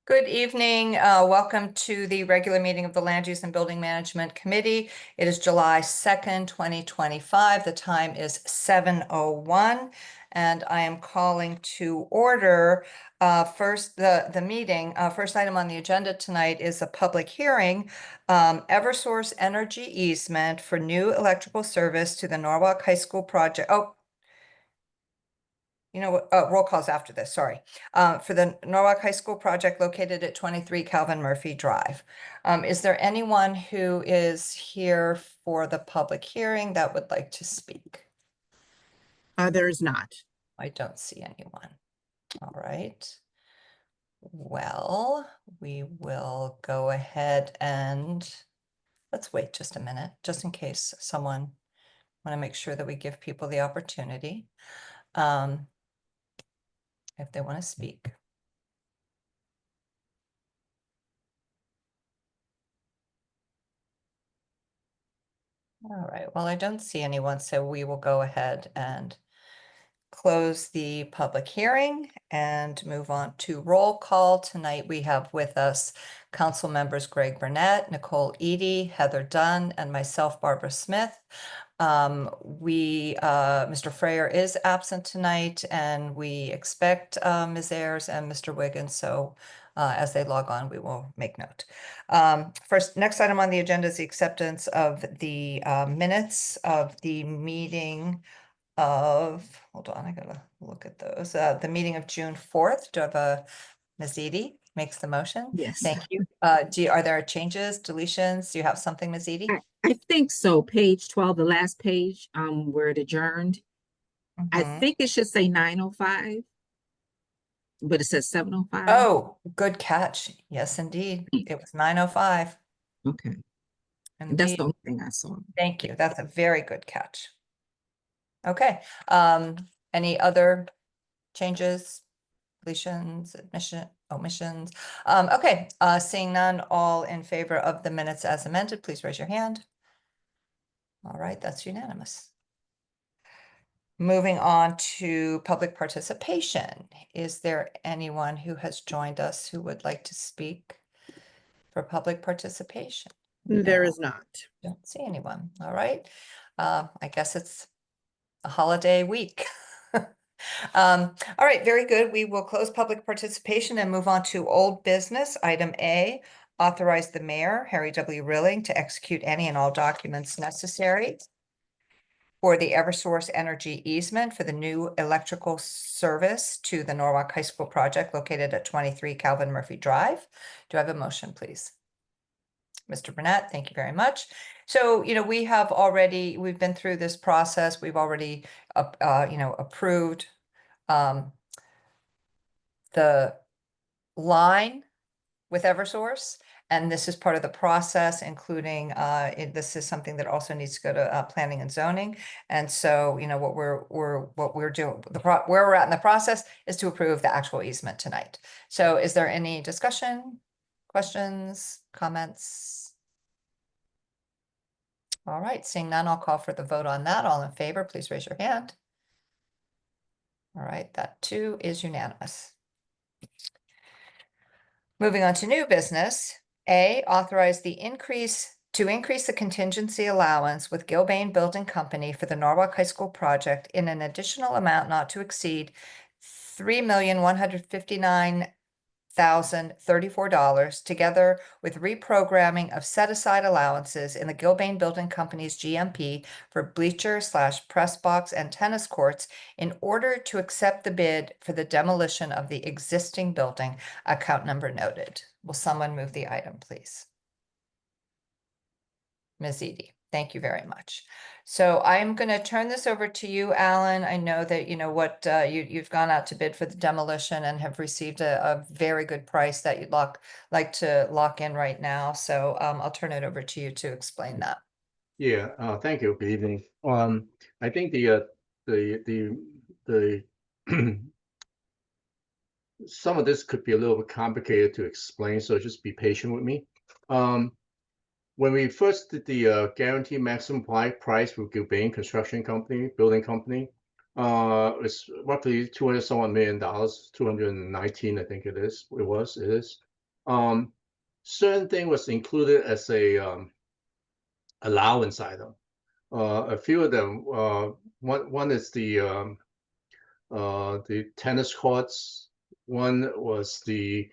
Good evening. Welcome to the regular meeting of the Land Use and Building Management Committee. It is July 2nd, 2025. The time is 7:01, and I am calling to order first the meeting. First item on the agenda tonight is a public hearing, Eversource Energy easement for new electrical service to the Norwalk High School project. Oh, you know what, roll calls after this, sorry. For the Norwalk High School project located at 23 Calvin Murphy Drive. Is there anyone who is here for the public hearing that would like to speak? There is not. I don't see anyone. All right. Well, we will go ahead and let's wait just a minute, just in case someone want to make sure that we give people the opportunity. If they want to speak. All right, well, I don't see anyone, so we will go ahead and close the public hearing and move on to roll call. Tonight we have with us council members Greg Burnett, Nicole Eady, Heather Dunn, and myself, Barbara Smith. Mr. Freyer is absent tonight, and we expect Ms. Ayers and Mr. Wiggins, so as they log on, we will make note. Next item on the agenda is the acceptance of the minutes of the meeting of, hold on, I gotta look at those. The meeting of June 4th. Do I have Ms. Edie makes the motion? Yes. Thank you. Are there changes, deletions? Do you have something, Ms. Edie? I think so. Page 12, the last page, where it adjourned. I think it should say 9:05, but it says 7:05. Oh, good catch. Yes, indeed. It was 9:05. Okay. Indeed. That's the only thing I saw. Thank you. That's a very good catch. Okay. Any other changes, deletions, omissions? Okay, seeing none, all in favor of the minutes as amended, please raise your hand. All right, that's unanimous. Moving on to public participation. Is there anyone who has joined us who would like to speak for public participation? There No, is not. don't see anyone. All right. I guess it's a holiday week. All right, very good. We will close public participation and move on to old business. Item A, authorize the mayor, Harry W. Rilling, to execute any and all documents necessary for the Eversource Energy easement for the new electrical service to the Norwalk High School project located at 23 Calvin Murphy Drive. Do I have a motion, please? Mr. Burnett, thank you very much. So, we've been through this process. We've already, approved the line with Eversource, and this is part of the process, including this is something that also needs to go to planning and zoning. And so, what we're doing, where we're at in the process is to approve the actual easement tonight. So, is there any discussion, questions, comments? All right, seeing none, I'll call for the vote on that. All in favor, please raise your hand. All right, that too is unanimous. Moving on to new business, A, authorize to increase the contingency allowance with Gilbane Building Company for the Norwalk High School project in an additional amount not to exceed $3,159,034, together with reprogramming of set-aside allowances in the Gilbane Building Company's GMP for bleacher/press box and tennis courts in order to accept the bid for the demolition of the existing building, account number noted. Will someone move the item, please? Ms. Edie, thank you very much. So I'm going to turn this over to you, Alan. I know that you've gone out to bid for the demolition and have received a very good price that you'd like to lock in right now. So I'll turn it over to you to explain that. Yeah, thank you. Good evening. I think the some of this could be a little bit complicated to explain, so just be patient with me. When we first did the guaranteed maximum price with Gilbane Construction Company, Building Company, it's roughly $200 some million, 219, I think it is. It is. Certain thing was included as a allowance item. A few of them, one is the tennis courts. One was the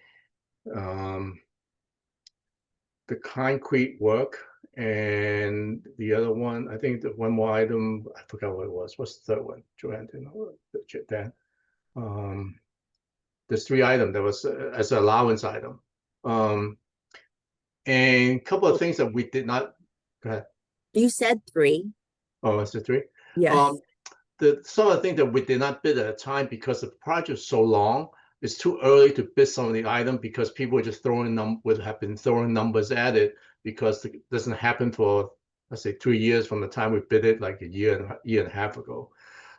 concrete work, and the other one, I think the one more item, I forgot what it was. What's the third one? Joanne, you know, Dan. There's 3 items that was as an allowance item. And a couple of things that we did not. Go ahead. You said 3. Oh, is it 3? Yes. Some of the things that we did not bid at the time because the project is so long, it's too early to bid some of the items because people are just would have been throwing numbers at it because it doesn't happen for, let's say, 3 years from the time we bid it, like a year and a half ago.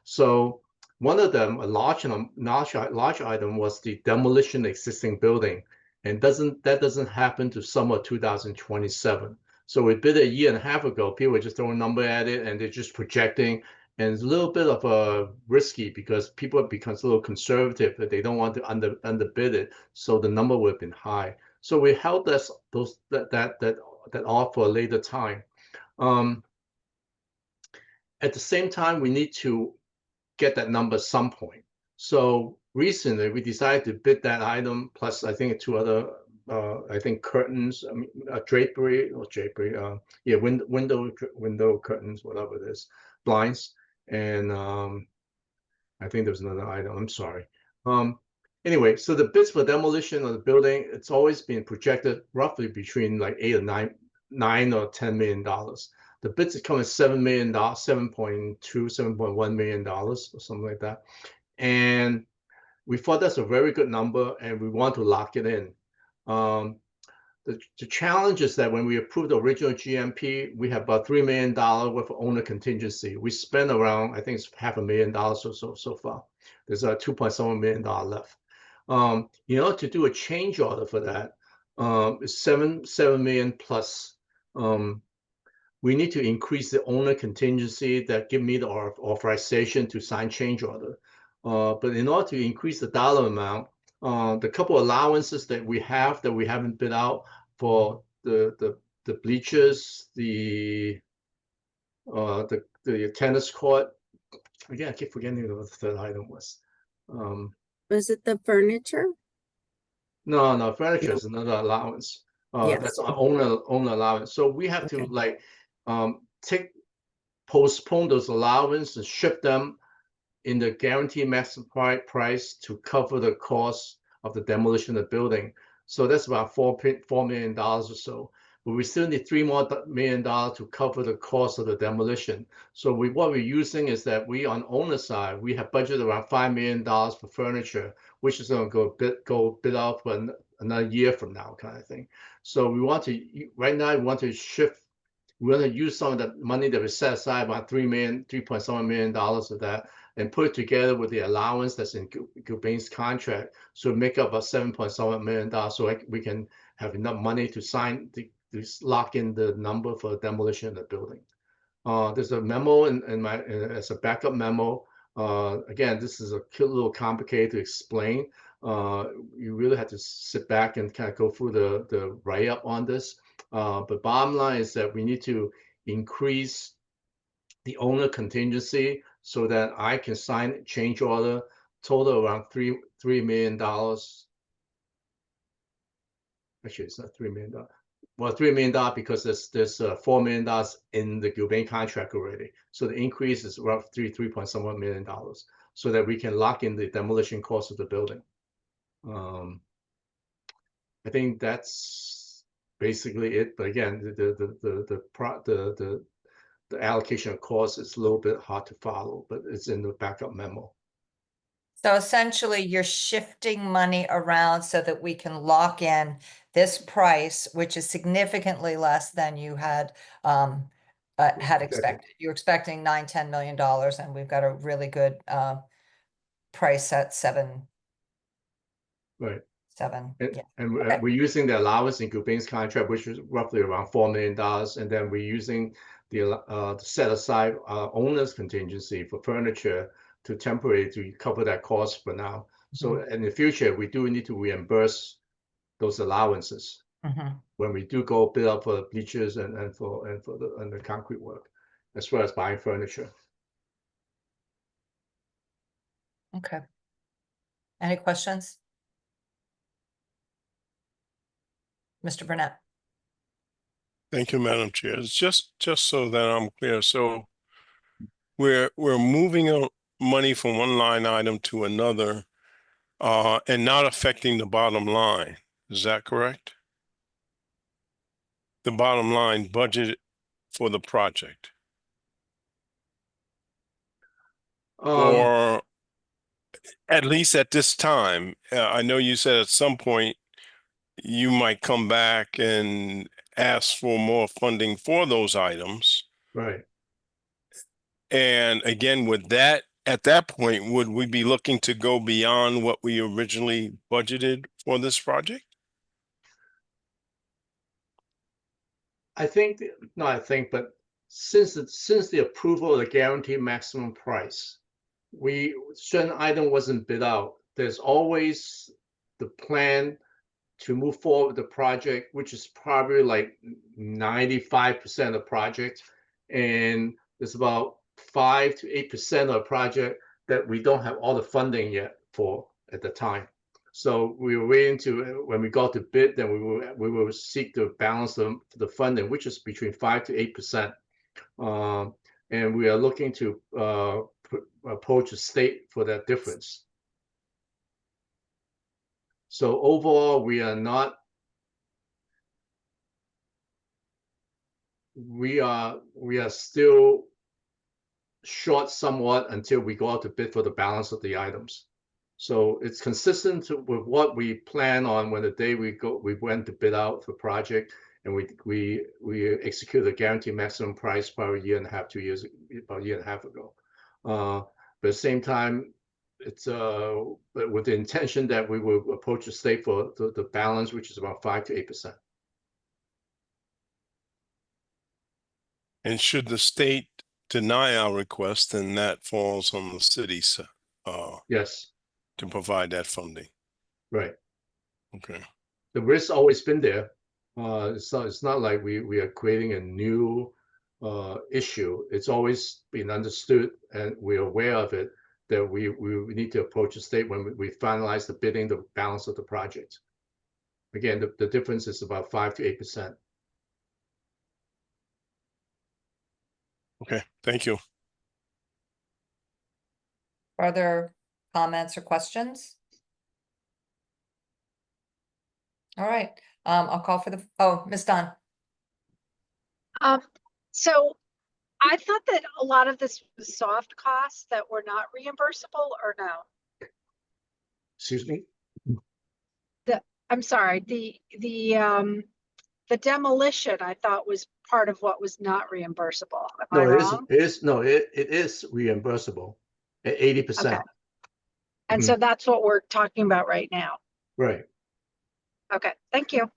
So one of them, a large item, was the demolition of existing building, and that doesn't happen to summer 2027. So we bid it a year and a half ago. People were just throwing a number at it, and they're just projecting. And it's a little bit of a risky because people become a little conservative that they don't want to underbid it. So the number would have been high. So we held that off for a later time. At the same time, we need to get that number some point. So recently, we decided to bid that item plus I think 2 other. I think curtains, drapery, yeah, window curtains, whatever it is, blinds, and I think there was another item. I'm sorry. Anyway, so the bids for demolition of the building, it's always been projected roughly between like $8 or $9 or $10 million. The bids are coming $7 million, $7.2, $7.1 million or something like that, and we thought that's a very good number, and we want to lock it in. The challenge is that when we approved the original GMP, we have about $3 million worth of owner contingency. We spent around, I think it's $500,000 or so far. There's a $2.7 million left. In order to do a change order for that, it's $7 million plus. We need to increase the owner contingency that give me the authorization to sign change order. But in order to increase the dollar amount, the couple allowances that we haven't bid out for the bleachers, the tennis court. Again, I keep forgetting what the third item was. Was it the furniture? No, furniture is another allowance. Yes. That's our owner allowance. So we have to postpone those allowances and ship them in the guaranteed maximum price to cover the cost of the demolition of the building. So that's about $4 million or so. But we still need $3 million to cover the cost of the demolition. So what we're using is that on owner side, we have budgeted around $5 million for furniture, which is going to go bid out for another year from now, kind of thing. So right now we want to use some of the money that we set aside, about $3.7 million of that, and put it together with the allowance that's in Gilbane's contract, so make up about $7.7 million, so we can have enough money to lock in the number for demolition of the building. There's a memo as a backup memo. Again, this is a little complicated to explain. You really have to sit back and kind of go through the write-up on this. But bottom line is that we need to increase the owner contingency so that I can sign a change order, total around $3 million. Actually, it's not $3 million. Well, $3 million because there's $4 million in the Gilbane contract already. So the increase is roughly $3.1 million, so that we can lock in the demolition cost of the building. I think that's basically it. But again, the allocation of costs is a little bit hard to follow, but it's in the backup memo. So essentially, you're shifting money around so that we can lock in this price, which is significantly less than you had expected. You're expecting $9-10 million, and we've got a really good price at 7. Right. 7. And, yeah. and Okay. we're using the allowance in Gilbane's contract, which is roughly around $4 million, and then we're using the set aside owner's contingency for furniture to temporarily to cover that cost for now. So in the future, we do need to reimburse those allowances Mhm. when we do go bid out for the bleachers and for the concrete work, as well as buying furniture. Okay. Any questions? Mr. Burnett? Thank you, Madam Chair. It's just so that I'm clear. So we're moving money from one line item to another, and not affecting the bottom line. Is that correct? The bottom line budget for the project, or at least at this time. I know you said at some point you might come back and ask for more funding for those items. Right. And again, with that, at that point, would we be looking to go beyond what we originally budgeted for this project? But since the approval of the guaranteed maximum price, certain item wasn't bid out. There's always the plan to move forward with the project, which is probably like 95% of the project, and there's about 5 to 8% of the project that we don't have all the funding yet for at the time. So we were waiting to, when we got to bid, then we will seek to balance the funding, which is between 5 to 8%. And we are looking to approach the state for that difference. So overall, we are still short somewhat until we go out to bid for the balance of the items. So it's consistent with what we plan on when the day we went to bid out for project, and we executed a guaranteed maximum price probably a year and a half, 2 years, about a year and a half ago. But at the same time, it's with the intention that we will approach the state for the balance, which is about 5 to 8%. And should the state deny our request, then that falls on the cities Yes, to provide that funding. right. Okay. The risk's always been there. It's not like we are creating a new issue. It's always been understood, and we're aware of it, that we need to approach the state when we finalize the bidding, the balance of the project. Again, the difference is about 5 to 8%. Okay, thank you. Further comments or questions? All right, I'll call for Ms. Dunn. So I thought that a lot of this was soft costs that were not reimbursable, or no? Excuse me? I'm sorry, the demolition I thought was part of what was not reimbursable. Am I No, wrong? it is reimbursable at 80%. Okay. And so that's what we're talking about right now. Right. Okay, thank you.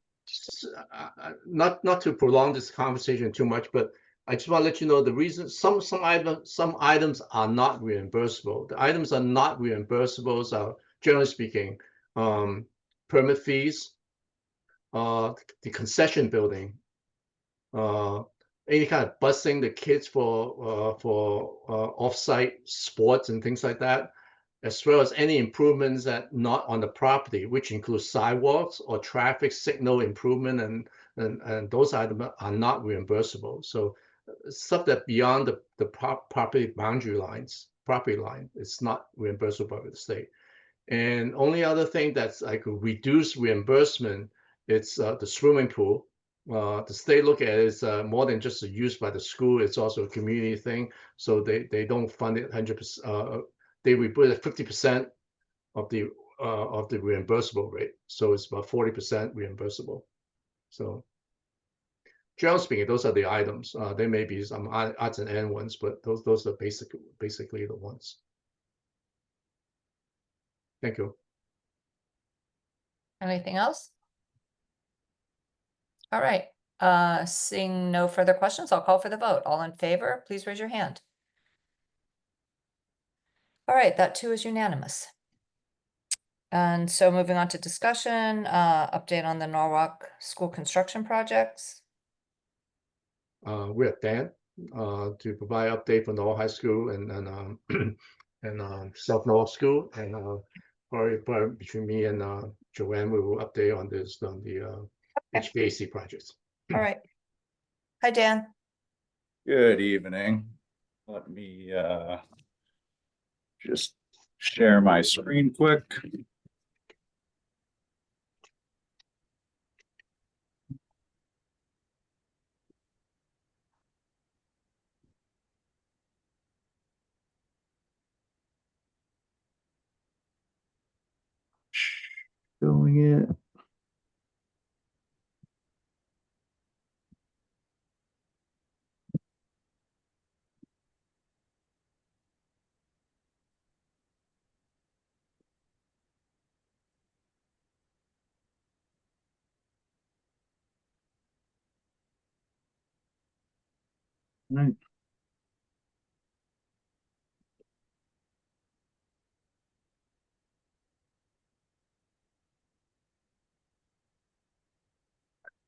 Not to prolong this conversation too much, but I just want to let you know the reason some items are not reimbursable. The items are not reimbursables are, generally speaking, permit fees, the concession building, any kind of busing the kids for off-site sports and things like that, as well as any improvements that not on the property, which includes sidewalks or traffic signal improvement, and those items are not reimbursable. So stuff that beyond the property line, it's not reimbursable by the state. And only other thing that's like a reduced reimbursement, it's the swimming pool. The state look at it as more than just a use by the school, it's also a community thing. So they don't fund it 100%. They report at 50% of the reimbursable rate. So it's about 40% reimbursable. So generally speaking, those are the items. There may be some odds and end ones, but those are basically the ones. Thank you. Anything else? All right, seeing no further questions, I'll call for the vote. All in favor, please raise your hand. All right, that too is unanimous. And so moving on to discussion, update on the Norwalk school construction projects. We have Dan to provide update for Norwalk High School and South Norwalk School, and probably between me and Joanne, we will update on this on the Okay. HVAC projects. All right. Hi, Dan. Good evening. Let me just share my screen quick. Showing it. Right.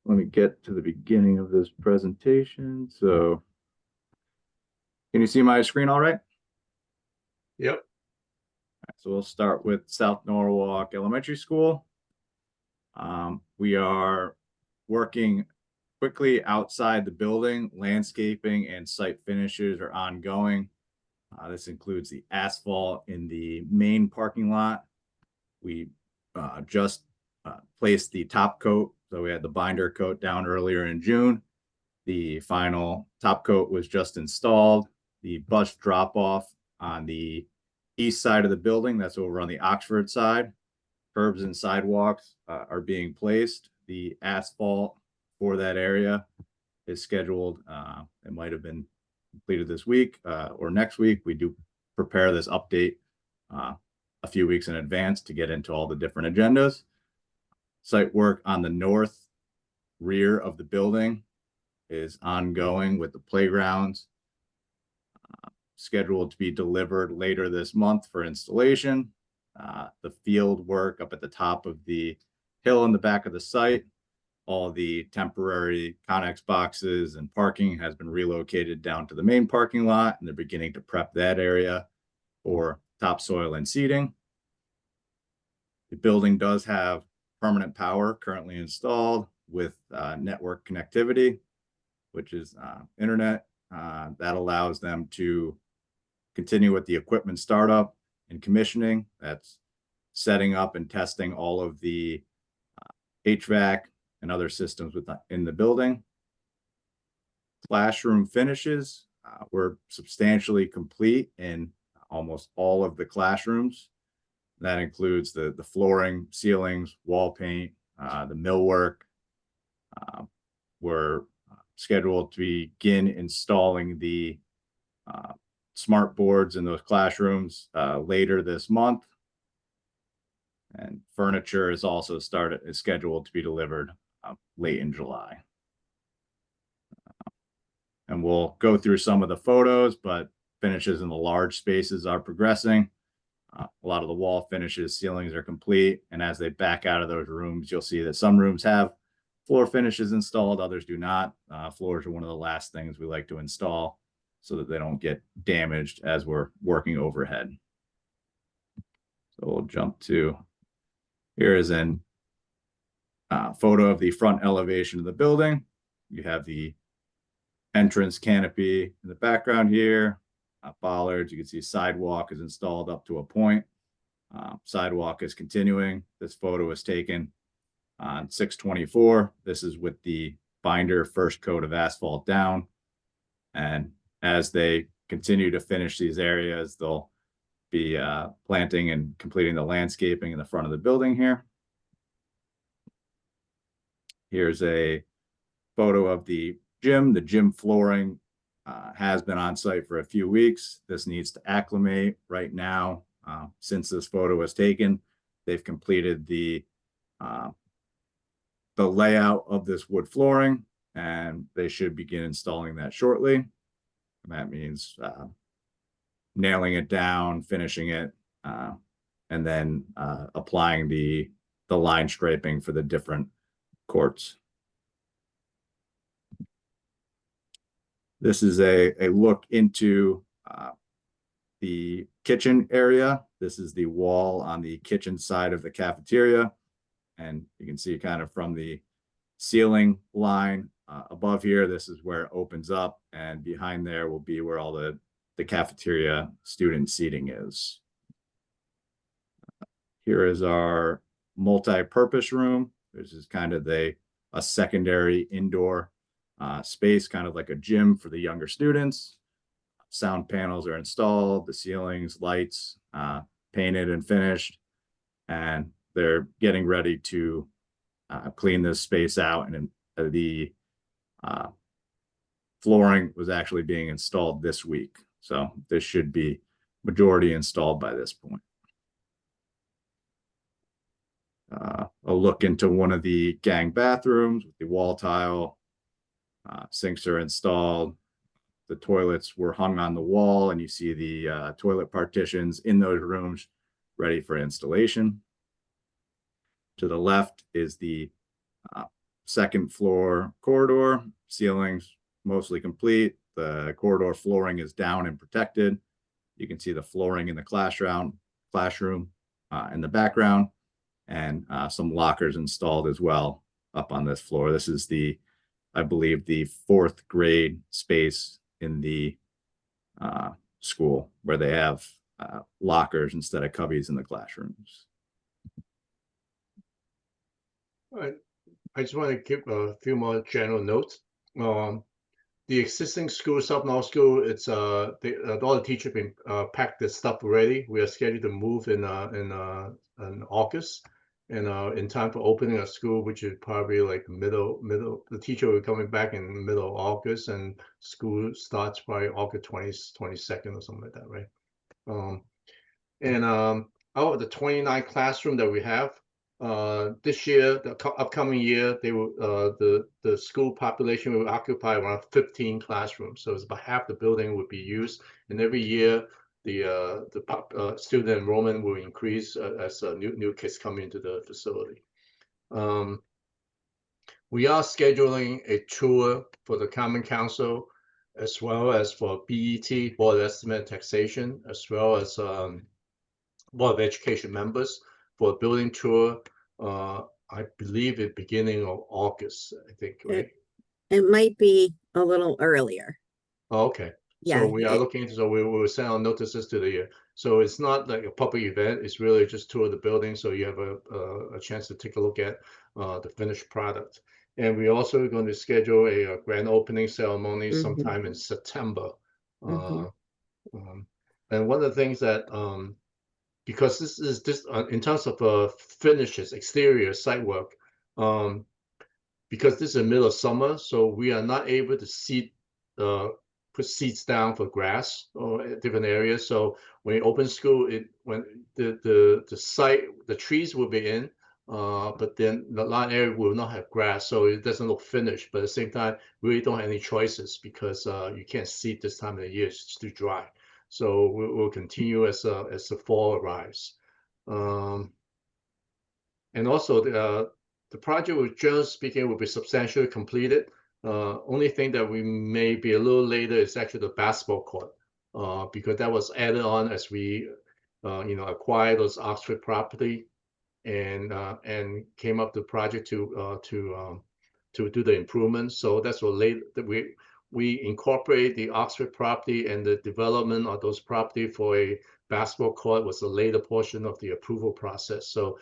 Let me get to the beginning of this presentation. So, can you see my screen all right? Yep. So we'll start with South Norwalk Elementary School. We are working quickly outside the building. Landscaping and site finishes are ongoing. This includes the asphalt in the main parking lot. We just placed the top coat. So we had the binder coat down earlier in June. The final top coat was just installed. The bus drop off on the east side of the building, that's over on the Oxford side. Curbs and sidewalks are being placed. The asphalt for that area is scheduled. It might have been completed this week or next week. We do prepare this update a few weeks in advance to get into all the different agendas. Site work on the north rear of the building is ongoing with the playgrounds scheduled to be delivered later this month for installation. The field work up at the top of the hill in the back of the site, all the temporary Connex boxes and parking has been relocated down to the main parking lot, and they're beginning to prep that area for topsoil and seeding. The building does have permanent power currently installed with network connectivity, which is internet. That allows them to continue with the equipment startup and commissioning. That's setting up and testing all of the HVAC and other systems in the building. Classroom finishes were substantially complete in almost all of the classrooms. That includes the flooring, ceilings, wall paint, the millwork. We're scheduled to begin installing the smart boards in those classrooms later this month. And furniture is also scheduled to be delivered late in July. And we'll go through some of the photos, but finishes in the large spaces are progressing. A lot of the wall finishes, ceilings are complete. And as they back out of those rooms, you'll see that some rooms have floor finishes installed, others do not. Floors are one of the last things we like to install so that they don't get damaged as we're working overhead. So we'll jump to, here is an photo of the front elevation of the building. You have the entrance canopy in the background here. Bollards, you can see sidewalk is installed up to a point. Sidewalk is continuing. This photo was taken on 6/24. This is with the binder first coat of asphalt down. And as they continue to finish these areas, they'll be planting and completing the landscaping in the front of the building here. Here's a photo of the gym. The gym flooring has been on site for a few weeks. This needs to acclimate right now. Since this photo was taken, they've completed the layout of this wood flooring, and they should begin installing that shortly. And that means nailing it down, finishing it. and then applying the line striping for the different courts. This is a look into the kitchen area. This is the wall on the kitchen side of the cafeteria. And you can see kind of from the ceiling line above here, this is where it opens up. And behind there will be where all the cafeteria student seating is. Here is our multi-purpose room. This is kind of a secondary indoor space, kind of like a gym for the younger students. Sound panels are installed, the ceilings, lights, painted and finished, and they're getting ready to clean this space out. And the flooring was actually being installed this week. So this should be majority installed by this point. A look into one of the gang bathrooms with the wall tile. Sinks are installed. The toilets were hung on the wall, and you see the toilet partitions in those rooms ready for installation. To the left is the second floor corridor. Ceilings mostly complete. The corridor flooring is down and protected. You can see the flooring in the classroom in the background, and some lockers installed as well up on this floor. This is I believe the 4th grade space in the school where they have lockers instead of cubbies in the classrooms. All right. I just want to give a few more general notes. The existing school, South North School, it's all the teachers been packed their stuff already. We are scheduled to move in August, and in time for opening a school, which is probably like middle. The teacher will be coming back in the middle of August, and school starts by August 22nd or something like that, right? Out of the 29 classroom that we have, this year, the upcoming year, they will the school population will occupy around 15 classrooms. So it's about half the building would be used, and every year the student enrollment will increase as new kids come into the facility. We are scheduling a tour for the Common Council, as well as for BET, Board of Estimate and Taxation, as well as Board of Education members for a building tour. I believe at beginning of August, I think, right? It might be a little earlier. Oh, okay. Yeah. So we are looking into, so we will send out notices to the, so it's not like a public event, it's really just tour the building, so you have a chance to take a look at the finished product. And we're also going to schedule a grand opening ceremony sometime in September. And one of the things that, because this is in terms of finishes, exterior site work, because this is the middle of summer, so we are not able to put seats down for grass or different areas. So when you open school, when the site, the trees will be in, but then the lawn area will not have grass, so it doesn't look finished. But at the same time, we really don't have any choices because you can't seed this time of the year; it's too dry. So we'll continue as the fall arrives. And also the project, with generally speaking, will be substantially completed. Only thing that we may be a little later is actually the basketball court, because that was added on as we acquired those Oxford property and came up the project to do the improvements. So that's what later that we incorporate the Oxford property, and the development of those property for a basketball court was a later portion of the approval process. So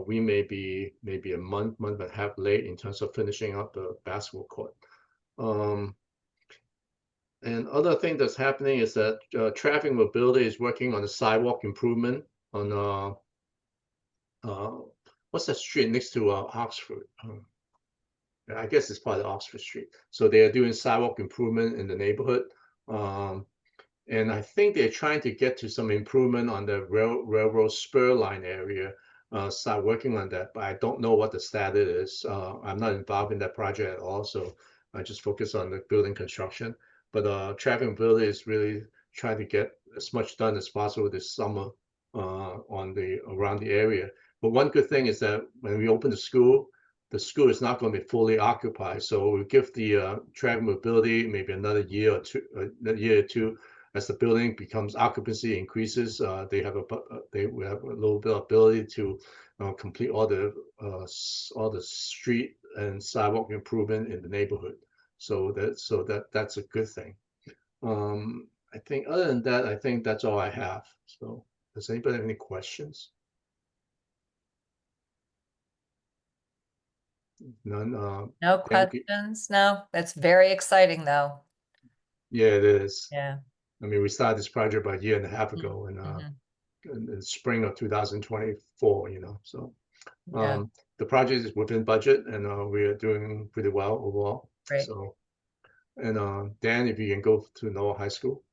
we may be maybe a month and a half late in terms of finishing up the basketball court. And other thing that's happening is that Traffic Mobility is working on the sidewalk improvement on what's that street next to Oxford? I guess it's part of Oxford Street. So they are doing sidewalk improvement in the neighborhood. And I think they're trying to get to some improvement on the railroad spur line area, start working on that, but I don't know what the status is. I'm not involved in that project at all, so I just focus on the building construction. But Traffic Mobility is really trying to get as much done as possible this summer around the area. But one good thing is that when we open the school is not going to be fully occupied. So we give the traffic mobility maybe another year or two as the building becomes occupancy increases. They will have a little bit of ability to complete all the street and sidewalk improvement in the neighborhood. So that's a good thing. I think other than that, I think that's all I have. So does anybody have any questions? None. No Thank you. questions? No, that's very exciting though. Yeah, it is. Yeah. I mean, we started this project about a year and a half ago, and Mhm. in the spring of 2024, so Yeah, the project is within budget, and we are doing pretty well overall. great. So, and Dan, if you can go to Noah High School.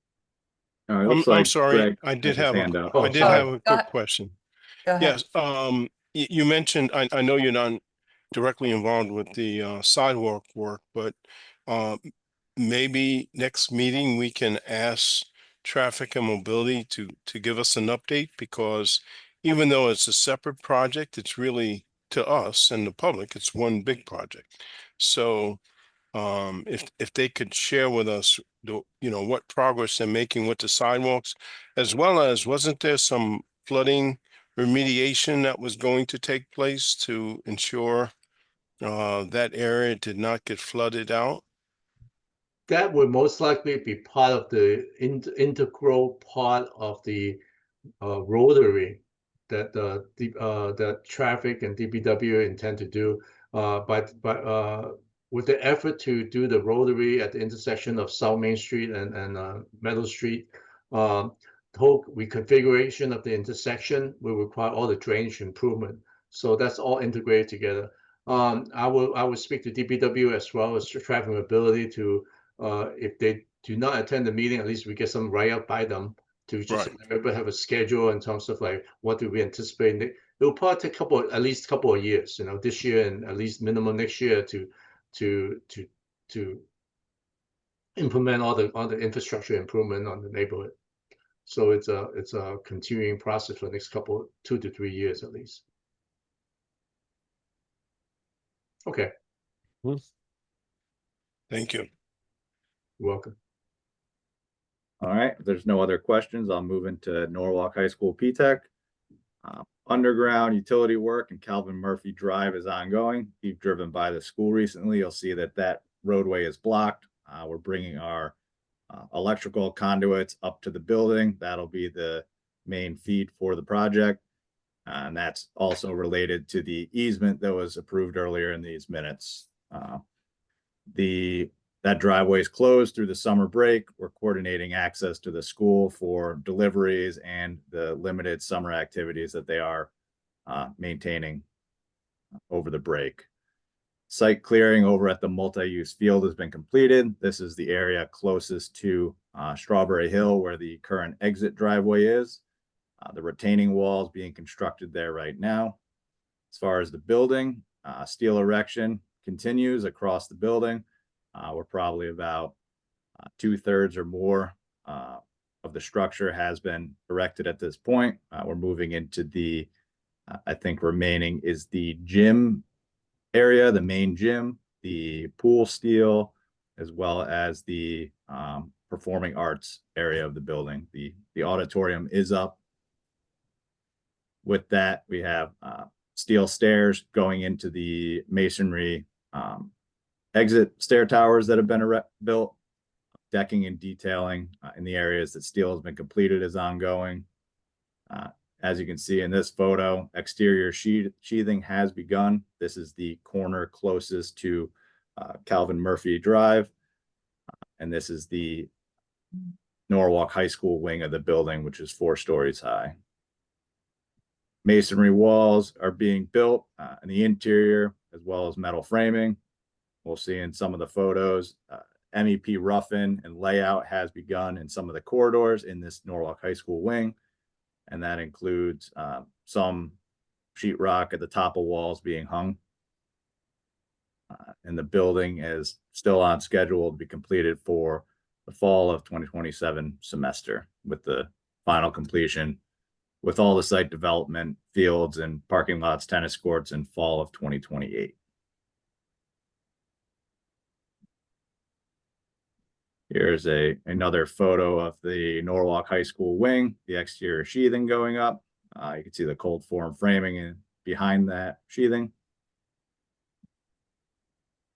It I'm looks like sorry, Greg I has did his have hand up. Oh, I did sorry. have a Go quick ahead. question. Go ahead. Yes, you mentioned, I know you're not directly involved with the sidewalk work, but maybe next meeting we can ask Traffic and Mobility to give us an update, because even though it's a separate project, it's really, to us and the public, it's one big project. So if they could share with us what progress they're making with the sidewalks, as well as, wasn't there some flooding remediation that was going to take place to ensure that area did not get flooded out? That would most likely be part of the integral part of the rotary that that traffic and DPW intend to do. But with the effort to do the rotary at the intersection of South Main Street and Meadow Street, the whole reconfiguration of the intersection will require all the drainage improvement. So that's all integrated together. I will speak to DPW as well as traffic mobility to if they do not attend the meeting, at least we get some write up by them to just Right. everybody have a schedule in terms of like what do we anticipate. It will probably take at least a couple of years, this year and at least minimum next year to implement all the infrastructure improvement on the neighborhood. So it's a continuing process for the next 2 to 3 years at least. Okay, Thank you. you're welcome. All right, if there's no other questions, I'll move into Norwalk High School P-TECH. Underground utility work and Calvin Murphy Drive is ongoing. If you've driven by the school recently, you'll see that roadway is blocked. We're bringing our electrical conduits up to the building. That'll be the main feed for the project. And that's also related to the easement that was approved earlier in these minutes. That driveway is closed through the summer break. We're coordinating access to the school for deliveries and the limited summer activities that they are maintaining over the break. Site clearing over at the multi-use field has been completed. This is the area closest to Strawberry Hill where the current exit driveway is. The retaining wall is being constructed there right now. As far as the building, steel erection continues across the building. We're probably about 2/3 or more of the structure has been erected at this point. We're moving into the, I think remaining is the gym area, the main gym, the pool steel, as well as the performing arts area of the building. The auditorium is up. With that, we have steel stairs going into the masonry exit stair towers that have been built. Decking and detailing in the areas that steel has been completed is ongoing. As you can see in this photo, exterior sheathing has begun. This is the corner closest to Calvin Murphy Drive. And this is the Norwalk High School wing of the building, which is 4 stories high. Masonry walls are being built in the interior, as well as metal framing. We'll see in some of the photos, MEP rough-in and layout has begun in some of the corridors in this Norwalk High School wing. And that includes some sheetrock at the top of walls being hung. And the building is still on schedule to be completed for the fall of 2027 semester, with the final completion with all the site development, fields and parking lots, tennis courts in fall of 2028. Here's another photo of the Norwalk High School wing, the exterior sheathing going up. You can see the cold form framing and behind that sheathing.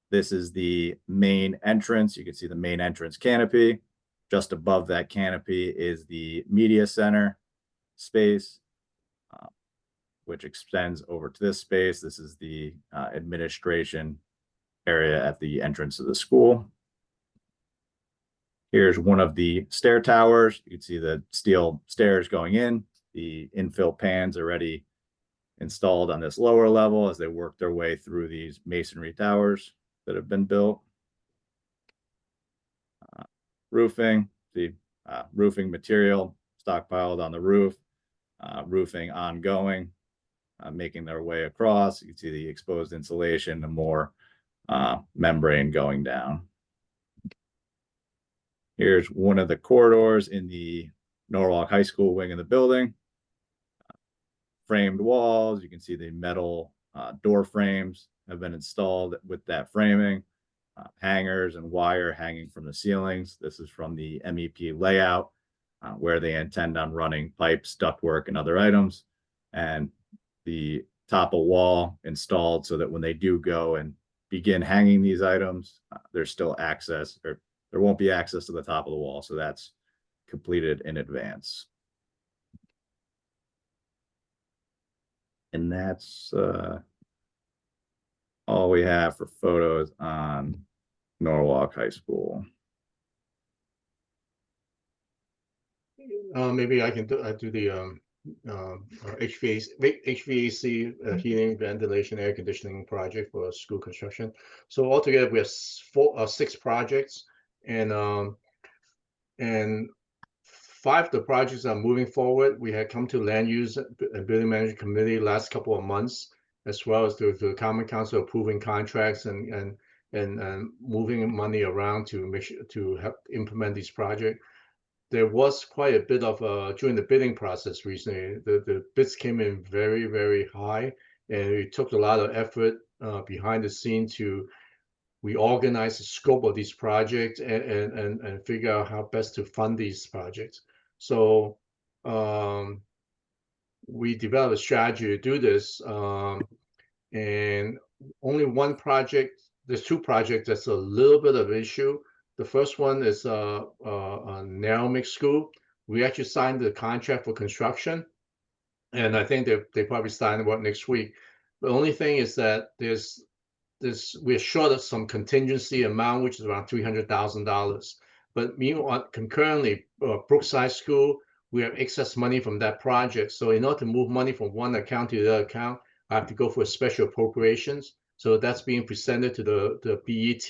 This is the main entrance. You can see the main entrance canopy. Just above that canopy is the media center space, which extends over to this space. This is the administration area at the entrance of the school. Here's one of the stair towers. You can see the steel stairs going in. The infill pans already installed on this lower level as they work their way through these masonry towers that have been built. Roofing, the roofing material stockpiled on the roof, roofing ongoing, making their way across. You can see the exposed insulation, the more membrane going down. Here's one of the corridors in the Norwalk High School wing of the building. Framed walls, you can see the metal door frames have been installed with that framing. Hangers and wire hanging from the ceilings. This is from the MEP layout where they intend on running pipes, ductwork, and other items. And the top of wall installed so that when they do go and begin hanging these items, there's still access, or there won't be access to the top of the wall. So that's completed in advance. And that's all we have for photos on Norwalk High School. Maybe I can do the HVAC heating, ventilation, air conditioning project for school construction. So altogether we have 6 projects, and 5 of the projects are moving forward. We had come to land use and building management committee last couple of months, as well as the common council approving contracts and moving money around to make sure to help implement these projects. There was quite a bit of during the bidding process recently. The bids came in very, very high, and it took a lot of effort behind the scene to reorganize the scope of these projects and figure out how best to fund these projects. So we developed a strategy to do this, and only one project. There's 2 projects that's a little bit of issue. The first one is a Narrow School. We actually signed the contract for construction, and I think they probably sign the work next week. The only thing is that we're short of some contingency amount, which is around $300,000. But meanwhile, concurrently, Brookside School, we have excess money from that project. So in order to move money from one account to the other account, I have to go for special appropriations. So that's being presented to the BET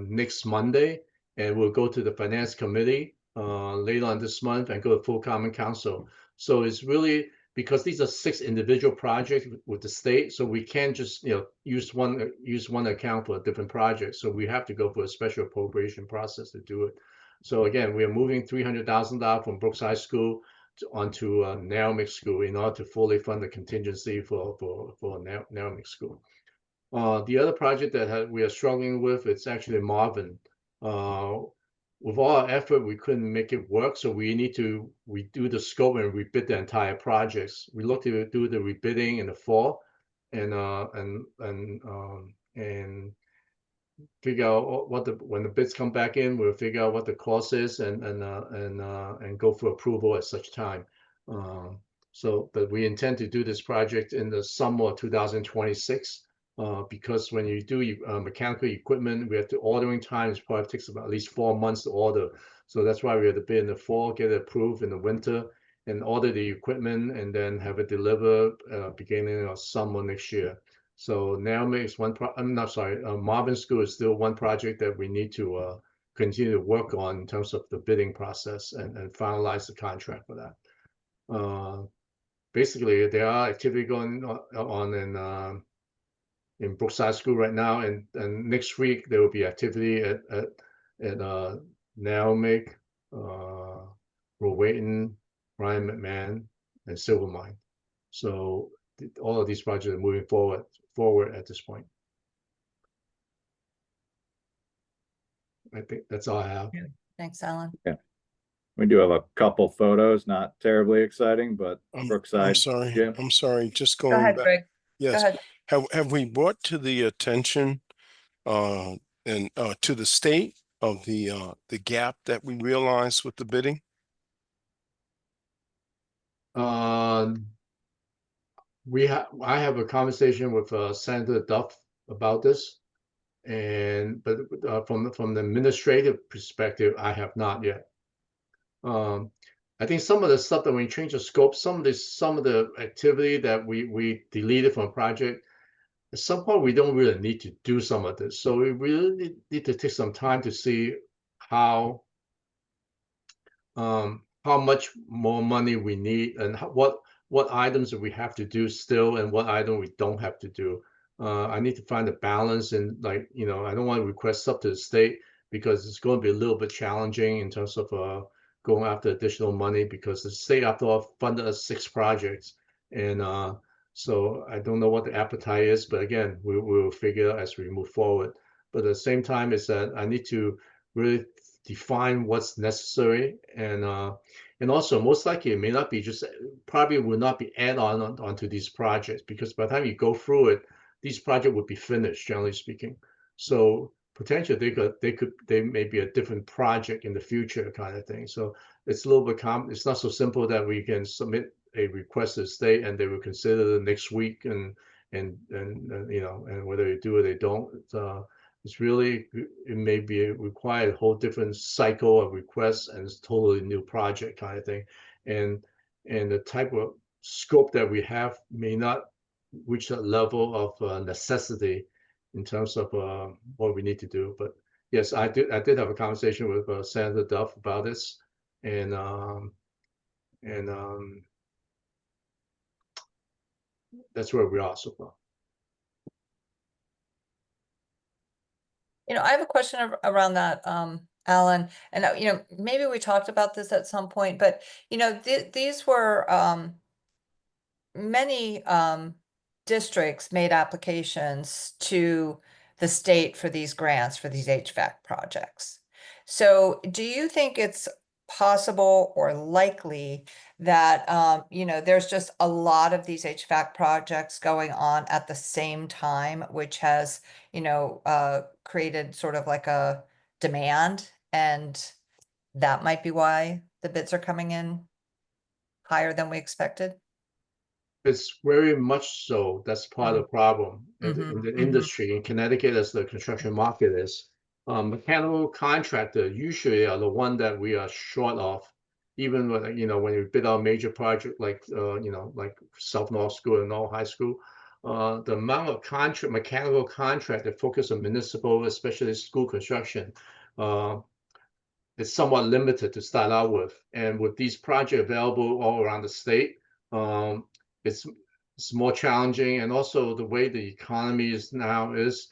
next Monday, and we'll go to the finance committee later on this month and go to full common council. So it's really because these are 6 individual projects with the state, so we can't just use one account for a different project. So we have to go for a special appropriation process to do it. So again, we are moving $300,000 from Brookside School onto Narrow School in order to fully fund the contingency for Narrow School. The other project that we are struggling with, it's actually Marvin. With all our effort, we couldn't make it work, so we need to redo the scope and rebid the entire projects. We look to do the rebidding in the fall, and figure out when the bids come back in, we'll figure out what the cost is and go for approval at such time. But we intend to do this project in the summer of 2026. Because when you do mechanical equipment, we have to ordering time. It probably takes about at least 4 months to order. So that's why we have to bid in the fall, get it approved in the winter, and order the equipment, and then have it delivered beginning of summer next year. So now makes Marvin School is still one project that we need to continue to work on in terms of the bidding process and finalize the contract for that. Basically, there are activity going on in Brookside School right now, and next week there will be activity at Narrow. We're waiting Ryan McMahon, and Silvermine. So all of these projects are moving forward at this point. I think that's all I have. Thanks, Alan. We do have a couple photos, not terribly exciting, but I'm Brookside. sorry. Jim? I'm sorry. Just Go going ahead, back. Greg. Go Yes. ahead. Have we brought to the attention and to the state of the gap that we realized with the bidding? I have a conversation with Senator Duff about this, but from the administrative perspective, I have not yet. I think some of the stuff that we change the scope, some of the activity that we deleted from a project, at some point we don't really need to do some of this. So we really need to take some time to see how much more money we need and what items we have to do still and what item we don't have to do. I need to find a balance, and like, you know, I don't want to request stuff to the state because it's going to be a little bit challenging in terms of going after additional money, because the state, after all, funded us 6 projects, and so I don't know what the appetite is, but again, we'll figure out as we move forward. But at the same time, is that I need to really define what's necessary, and also most likely it may not be just, probably will not be add-on onto these projects, because by the time you go through it, these projects would be finished, generally speaking. So potentially they may be a different project in the future, kind of thing. So it's a little bit it's not so simple that we can submit a request to the state and they will consider the next week, and you know, and whether they do or they don't. It's really, it may be require a whole different cycle of requests, and it's totally new project kind of thing. And the type of scope that we have may not reach that level of necessity in terms of what we need to do. But yes, I did have a conversation with Senator Duff about this, and that's where we are so far. You know, I have a question around that, Alan, and you know, maybe we talked about this at some point, but you know, these were many districts made applications to the state for these grants for these HVAC projects. So do you think it's possible or likely that you know, there's just a lot of these HVAC projects going on at the same time, which has, you know, created sort of like a demand, and that might be why the bids are coming in higher than we expected? It's very much so. That's part of the problem in the industry in Connecticut, as the construction market is. Mechanical contractor usually are the one that we are short of, even when, you know, when we bid our major project like you know, like South North School and North High School. The amount of mechanical contract that focus on municipal, especially school construction, it's somewhat limited to start out with. And with these projects available all around the state, it's more challenging. And also the way the economy is now is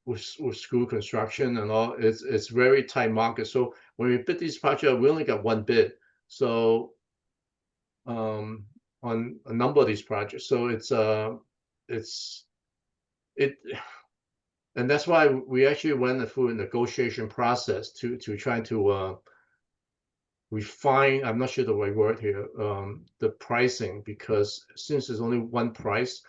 with school construction and all, it's very tight market. So when we bid these projects, we only got one bid. So on a number of these projects, so and that's why we actually went through a negotiation process to try to refine, I'm not sure the right word here, the pricing, because since there's only one price,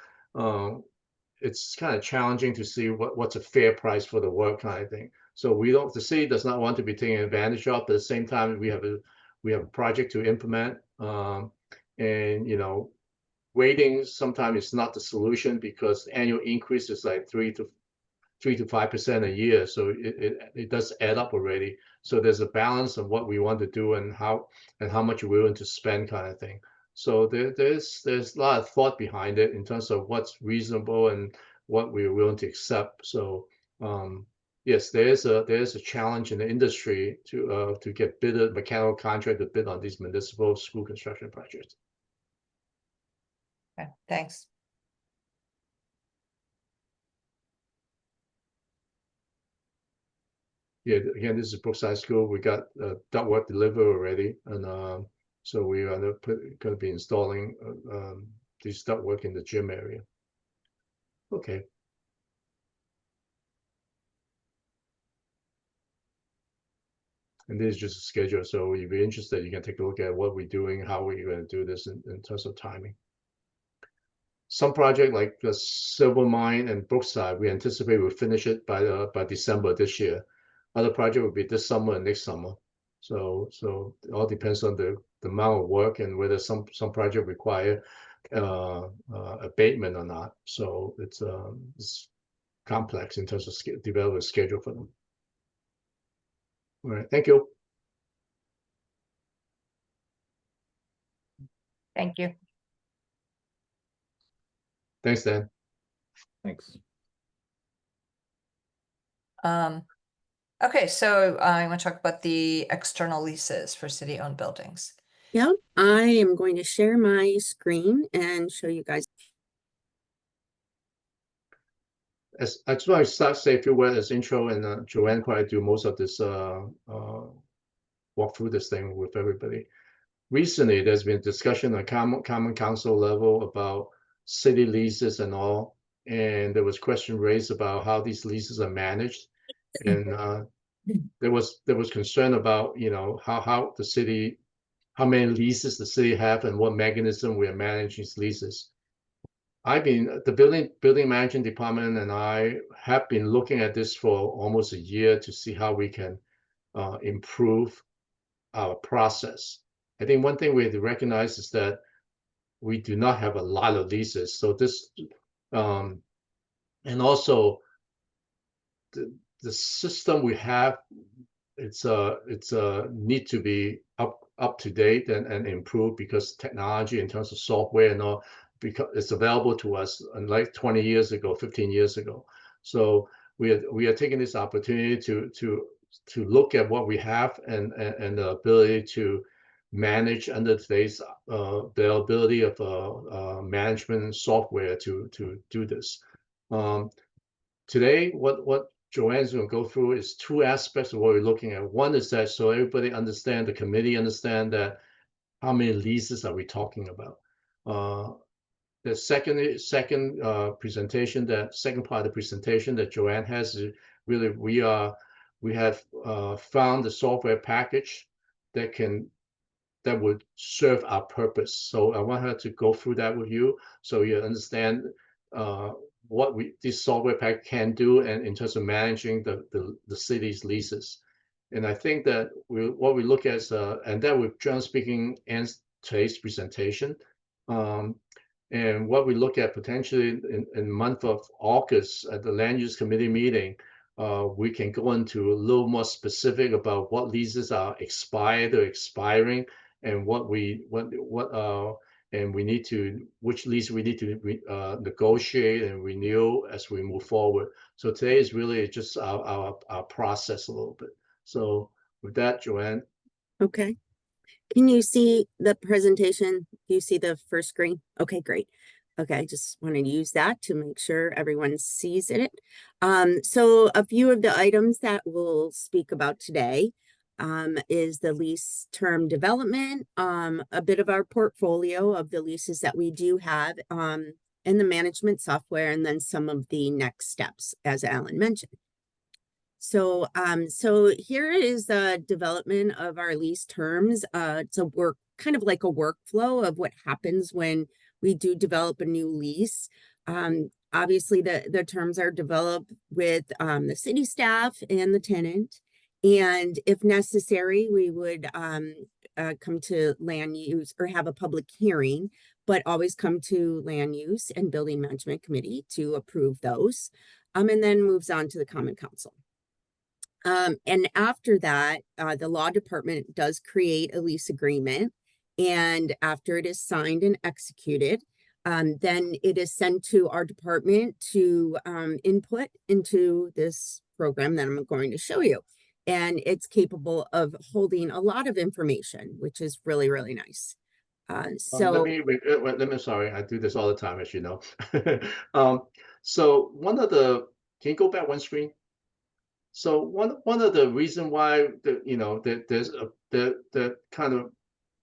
it's kind of challenging to see what's a fair price for the work, kind of thing. So the city does not want to be taken advantage of, but at the same time, we have a project to implement, and you know, waiting sometimes is not the solution, because annual increase is like 3 to 5% a year. So it does add up already. So there's a balance of what we want to do and how much we're willing to spend, kind of thing. So there's a lot of thought behind it in terms of what's reasonable and what we're willing to accept. So yes, there's a challenge in the industry to get mechanical contract to bid on these municipal school construction projects. Okay, thanks. Yeah, again, this is Brookside School. We got ductwork delivered already, and So we are going to be installing these ductwork in the gym area. Okay. And this is just a schedule. So if you're interested, you can take a look at what we're doing, how we're going to do this in terms of timing. Some project like the Silver Mine and Brookside, we anticipate we'll finish it by December this year. Other project will be this summer and next summer. So it all depends on the amount of work and whether some project require abatement or not. So it's complex in terms of develop a schedule for them. All right, thank you. Thank you. Thanks, Dan. Thanks. Okay, so I want to talk about the external leases for city-owned buildings. Yep, I am going to share my screen and show you guys. As I just want to say a few words as intro, and Joanne probably do most of this walk through this thing with everybody. Recently, there's been discussion on common council level about city leases and all, and there was question raised about how these leases are managed, and there was concern about how the city, how many leases the city have, and what mechanism we are managing these leases. I've been the building management department, and I have been looking at this for almost a year to see how we can improve our process. I think one thing we have to recognize is that we do not have a lot of leases. So this, and also the system we have, it's need to be up to date and improved, because technology in terms of software and all, because it's available to us unlike 20 years ago, 15 years ago. So we are taking this opportunity to look at what we have and the ability to manage under today's availability of management software to do this. Today, what Joanne's going to go through is two aspects of what we're looking at. One is that so everybody understand, the committee understand that how many leases are we talking about. The second presentation, that second part of the presentation that Joanne has is really we have found the software package that would serve our purpose. So I want her to go through that with you, so you understand what this software pack can do, and in terms of managing the city's leases. And I think that what we look at is, and that with generally speaking ends today's presentation. And what we look at potentially in the month of August at the land use committee meeting, we can go into a little more specific about what leases are expired or expiring, and which lease we need to negotiate and renew as we move forward. So today is really just our process a little bit. So with that, Joanne. Okay. Can you see the presentation? Do you see the first screen? Okay, great. Okay, I just want to use that to make sure everyone sees it. So a few of the items that we'll speak about today is the lease term development, a bit of our portfolio of the leases that we do have, and the management software, and then some of the next steps, as Alan mentioned. So here is the development of our lease terms. It's kind of like a workflow of what happens when we do develop a new lease. Obviously the terms are developed with the city staff and the tenant. And if necessary, we would come to land use or have a public hearing, but always come to land use and building management committee to approve those, and then moves on to the common council. And after that, the law department does create a lease agreement, and after it is signed and executed, then it is sent to our department to input into this program that I'm going to show you. And it's capable of holding a lot of information, which is really, really nice. Let me, sorry, I do this all the time, as you know. So can you go back one screen? So one of the reason why there's the kind of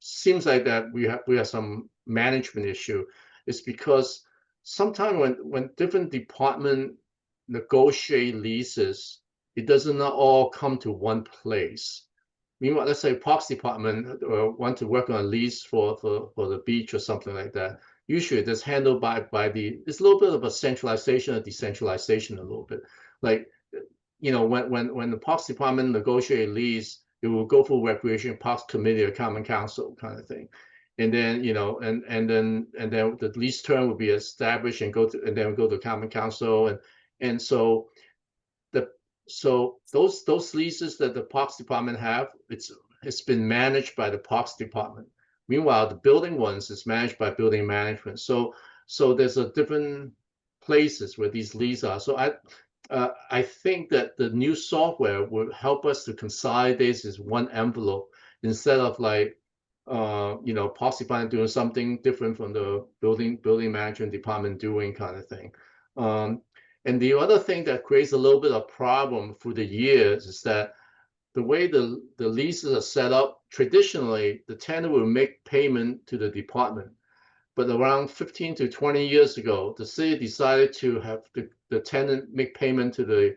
seems like that we have some management issue. It's because sometimes when different department negotiate leases, it doesn't all come to one place. Meanwhile, let's say Parks Department want to work on a lease for the beach or something like that. Usually it's handled by it's a little bit of a centralization or decentralization a little bit. Like, when the Parks Department negotiate a lease, it will go for Recreation Parks Committee or Common Council kind of thing. And then, and then the lease term will be established and then go to Common Council. And so those leases that the Parks Department have, it's been managed by the Parks Department. Meanwhile, the building ones is managed by building management. So there's a different places where these leases are. So I think that the new software will help us to consolidate this as one envelope instead of like Parks Department doing something different from the building management department doing kind of thing. And the other thing that creates a little bit of problem through the years is that the way the leases are set up, traditionally, the tenant will make payment to the department. But around 15 to 20 years ago, the city decided to have the tenant make payment to the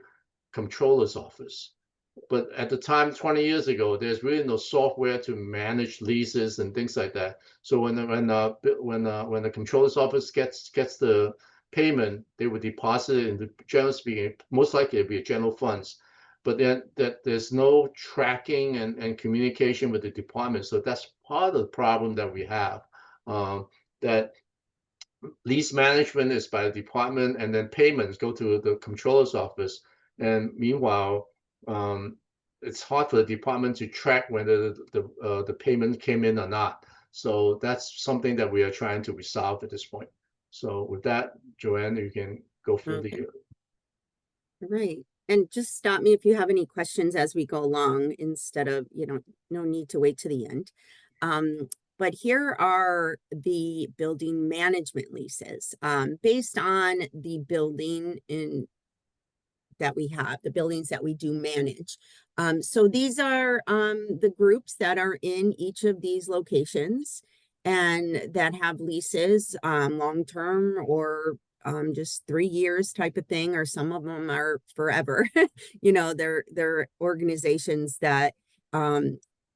controller's office. But at the time, 20 years ago, there's really no software to manage leases and things like that. So when the controller's office gets the payment, they would deposit it into, generally speaking, most likely it'd be general funds. But then there's no tracking and communication with the department. So that's part of the problem that we have. That lease management is by the department, and then payments go to the controller's office. And meanwhile, it's hard for the department to track whether the payment came in or not. So that's something that we are trying to resolve at this point. So with that, Joanne, you can go through Okay. the. Right. And just stop me if you have any questions as we go along instead of, no need to wait to the end. But here are the building management leases, based on the building that we have, the buildings that we do manage. So these are the groups that are in each of these locations and that have leases, long-term or just 3 years type of thing, or some of them are forever. They're organizations that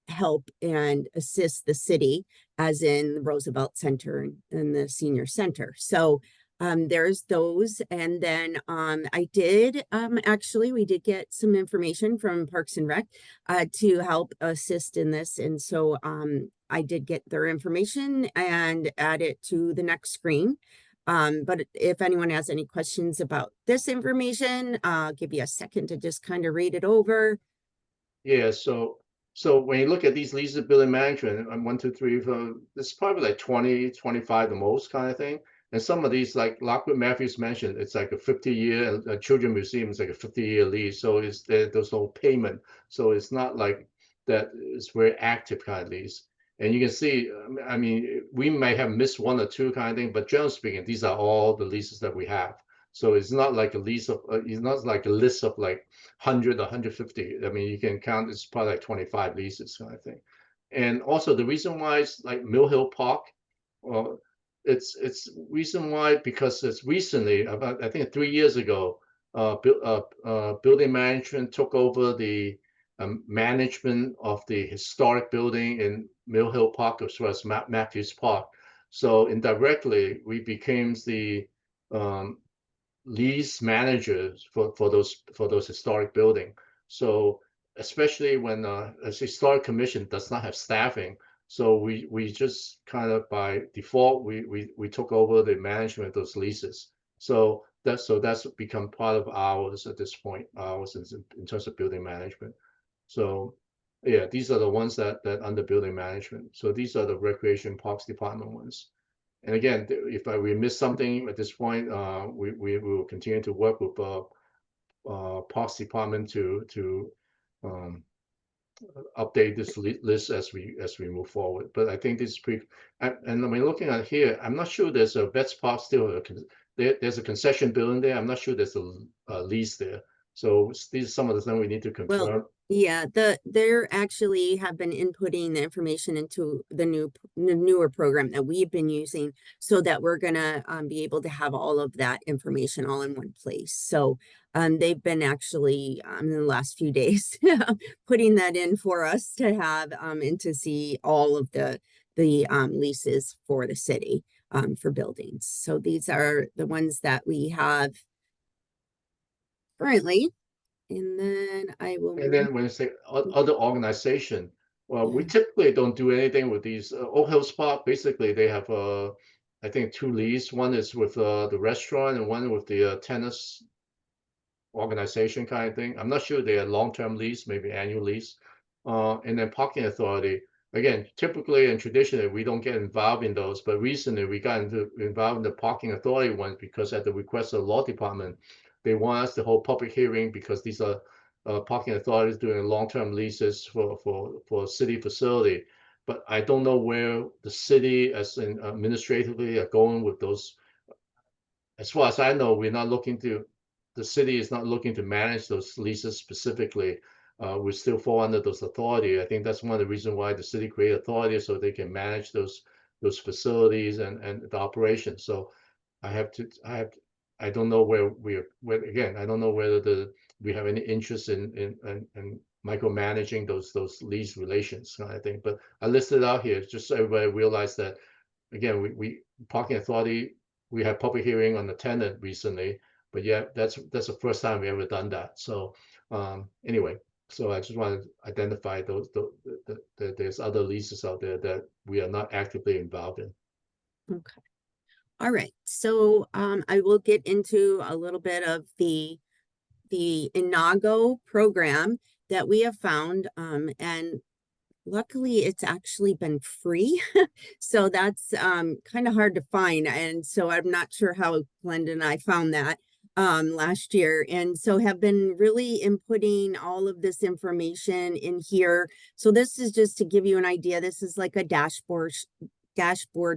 help and assist the city, as in the Roosevelt Center and the Senior Center. So there's those. And then I did actually, we did get some information from Parks and Rec to help assist in this. And so I did get their information and add it to the next screen. But if anyone has any questions about this information, I'll give you a second to just kind of read it over. Yeah, so when you look at these leases building management, 1, 2, 3, 4, it's probably like 20, 25 the most kind of thing. And some of these, like Lockwood Matthews mentioned, it's like a 50-year, and Children's Museum is like a 50-year lease. So there's no payment. So it's not like that it's very active kind of lease. And you can see, I mean, we may have missed 1 or 2 kind of thing, but generally speaking, these are all the leases that we have. So it's not like a lease of, it's not like a list of like 100 or 150. I mean, you can count, it's probably like 25 leases kind of thing. And also the reason why it's like Mill Hill Park, well, it's reason why, because it's recently, about I think 3 years ago, building management took over the management of the historic building in Mill Hill Park as well as Matthews Park. So indirectly, we became the lease managers for those historic building. So especially when a historic commission does not have staffing, so we just kind of by default we took over the management of those leases. So that's become part of ours at this point, ours in terms of building management. So yeah, these are the ones that under building management. So these are the Recreation Parks Department ones. And again, if we miss something at this point, we will continue to work with Parks Department to update this list as we move forward. But I think this is pretty. And when looking at here, I'm not sure there's a Vets Park still. There's a concession building there. I'm not sure there's a lease there. So these are some of the things we need to confirm. Yeah, they're actually have been inputting the information into the newer program that we've been using so that we're gonna be able to have all of that information all in one place. So they've been actually in the last few days putting that in for us to have and to see all of the leases for the city for buildings. So these are the ones that we have currently. And then I will. And then when you say other organization, well, we Yeah. typically don't do anything with these. Oak Hill Spa, basically, they have, I think, two leads. One is with the restaurant and one with the tennis organization kind of thing. I'm not sure they are long-term lease, maybe annual lease. And then parking authority, again, typically and traditionally, we don't get involved in those, but recently we got involved in the parking authority ones because at the request of the law department, they want us to hold public hearing because these are parking authorities doing long-term leases for city facility. But I don't know where the city as in administratively are going with those. As far as I know, the city is not looking to manage those leases specifically. We still fall under those authority. I think that's one of the reasons why the city created authority so they can manage those facilities and the operation. So I don't know again, I don't know whether we have any interest in micromanaging those lease relations kind of thing. But I listed out here just so everybody realize that again, we parking authority, we had public hearing on the tenant recently, but yeah, that's the first time we ever done that. So anyway, so I just want to identify there's other leases out there that we are not actively involved in. Okay. All right. So I will get into a little bit of the Inago program that we have found. And luckily it's actually been free. So that's kind of hard to find. And so I'm not sure how Glenda and I found that last year. And so have been really inputting all of this information in here. So this is just to give you an idea. This is like a dashboard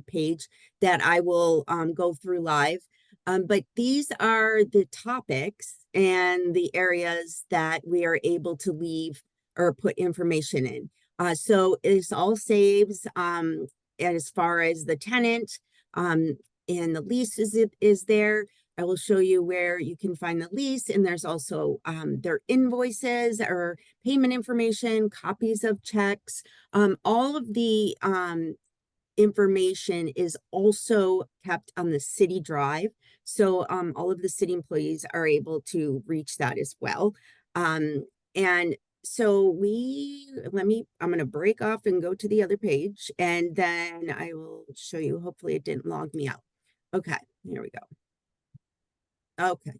page that I will go through live. But these are the topics and the areas that we are able to leave or put information in. So it's all saves as far as the tenant and the lease is there. I will show you where you can find the lease, and there's also their invoices or payment information, copies of checks. All of the information is also kept on the city drive. So all of the city employees are able to reach that as well. And so I'm going to break off and go to the other page, and then I will show you. Hopefully it didn't log me out. Okay, here we go. Okay.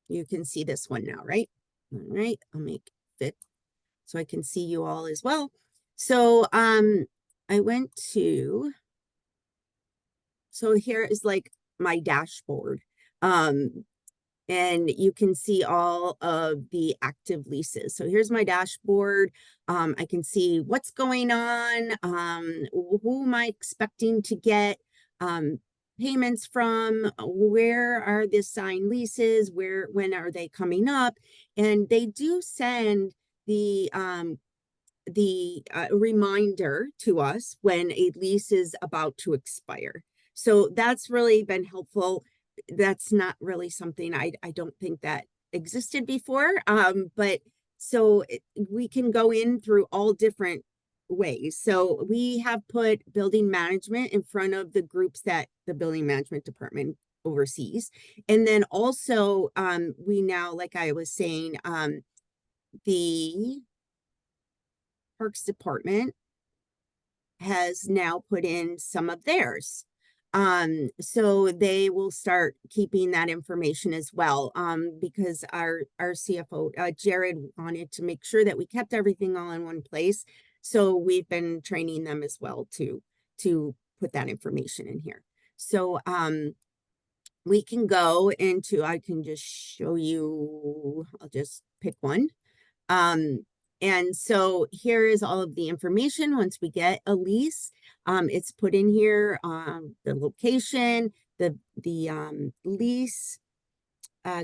You can see this one now, right? All right, I'll make it fit so I can see you all as well. So I went to, so here is like my dashboard. And you can see all of the active leases. So here's my dashboard. I can see what's going on, who am I expecting to get payments from, where are the signed leases, when are they coming up? And they do send the reminder to us when a lease is about to expire. So that's really been helpful. That's not really something I don't think that existed before. But so we can go in through all different ways. So we have put building management in front of the groups that the building management department oversees. And then also we now, like I was saying, the Parks Department has now put in some of theirs. So they will start keeping that information as well. Because our CFO, Jared, wanted to make sure that we kept everything all in one place. So we've been training them as well to put that information in here. So we can go into, I can just show you, I'll just pick one. And so here is all of the information. Once we get a lease, it's put in here, the location, the lease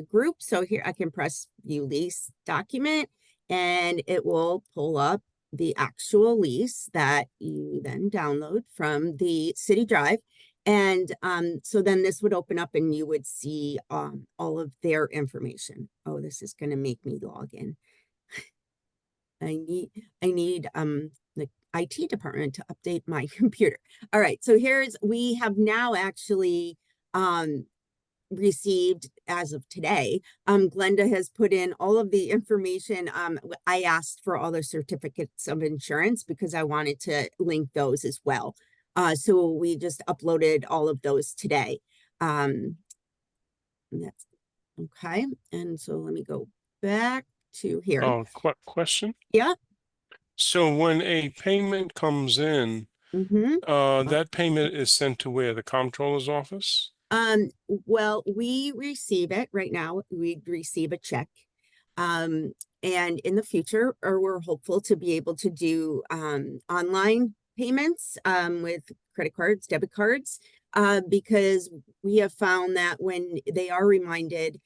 group. So here I can press view lease document, and it will pull up the actual lease that you then download from the City Drive. And so then this would open up and you would see all of their information. Oh, this is going to make me log in. I need the IT department to update my computer. All right, so we have now actually received, as of today, Glenda has put in all of the information. I asked for all the certificates of insurance because I wanted to link those as well. So we just uploaded all of those today. That's okay. And so let me go back to here. Oh, question. Yeah. So when a payment comes in, that payment is sent to where? The comptroller's office? Well, we receive it right now. We receive a check. And in the future, or we're hopeful to be able to do online payments with credit cards, debit cards, because we have found that when they are reminded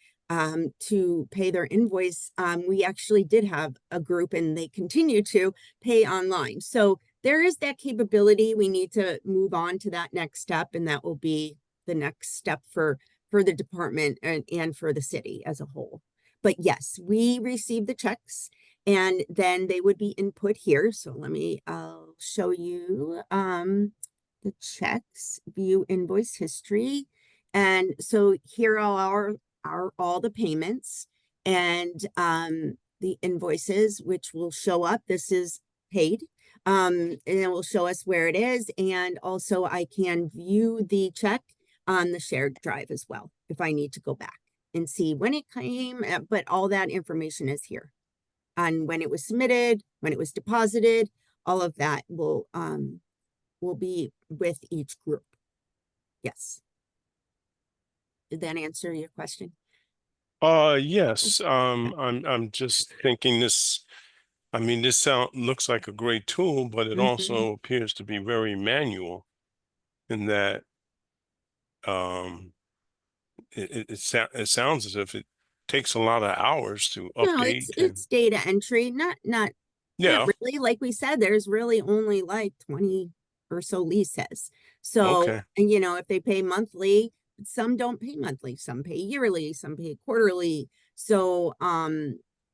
to pay their invoice, we actually did have a group and they continue to pay online. So there is that capability. We need to move on to that next step, and that will be the next step for the department and for the city as a whole. But yes, we receive the checks and then they would be input here. So I'll show you the checks, view invoice history. And so here are all the payments and the invoices, which will show up. This is paid. And it will show us where it is. And also I can view the check on the shared drive as well, if I need to go back and see when it came, but all that information is here. And when it was submitted, when it was deposited, all of that will be with each group. Yes. Did that answer your question? Yes. I'm just thinking this. I mean, this looks like a great tool, but it also appears to be very manual in that it sounds as if it takes a lot of hours to No, update. it's data entry, not Yeah. really. Like we said, there's really only like 20 or so leases. So, Okay. and if they pay monthly, some don't pay monthly, some pay yearly, some pay quarterly. So,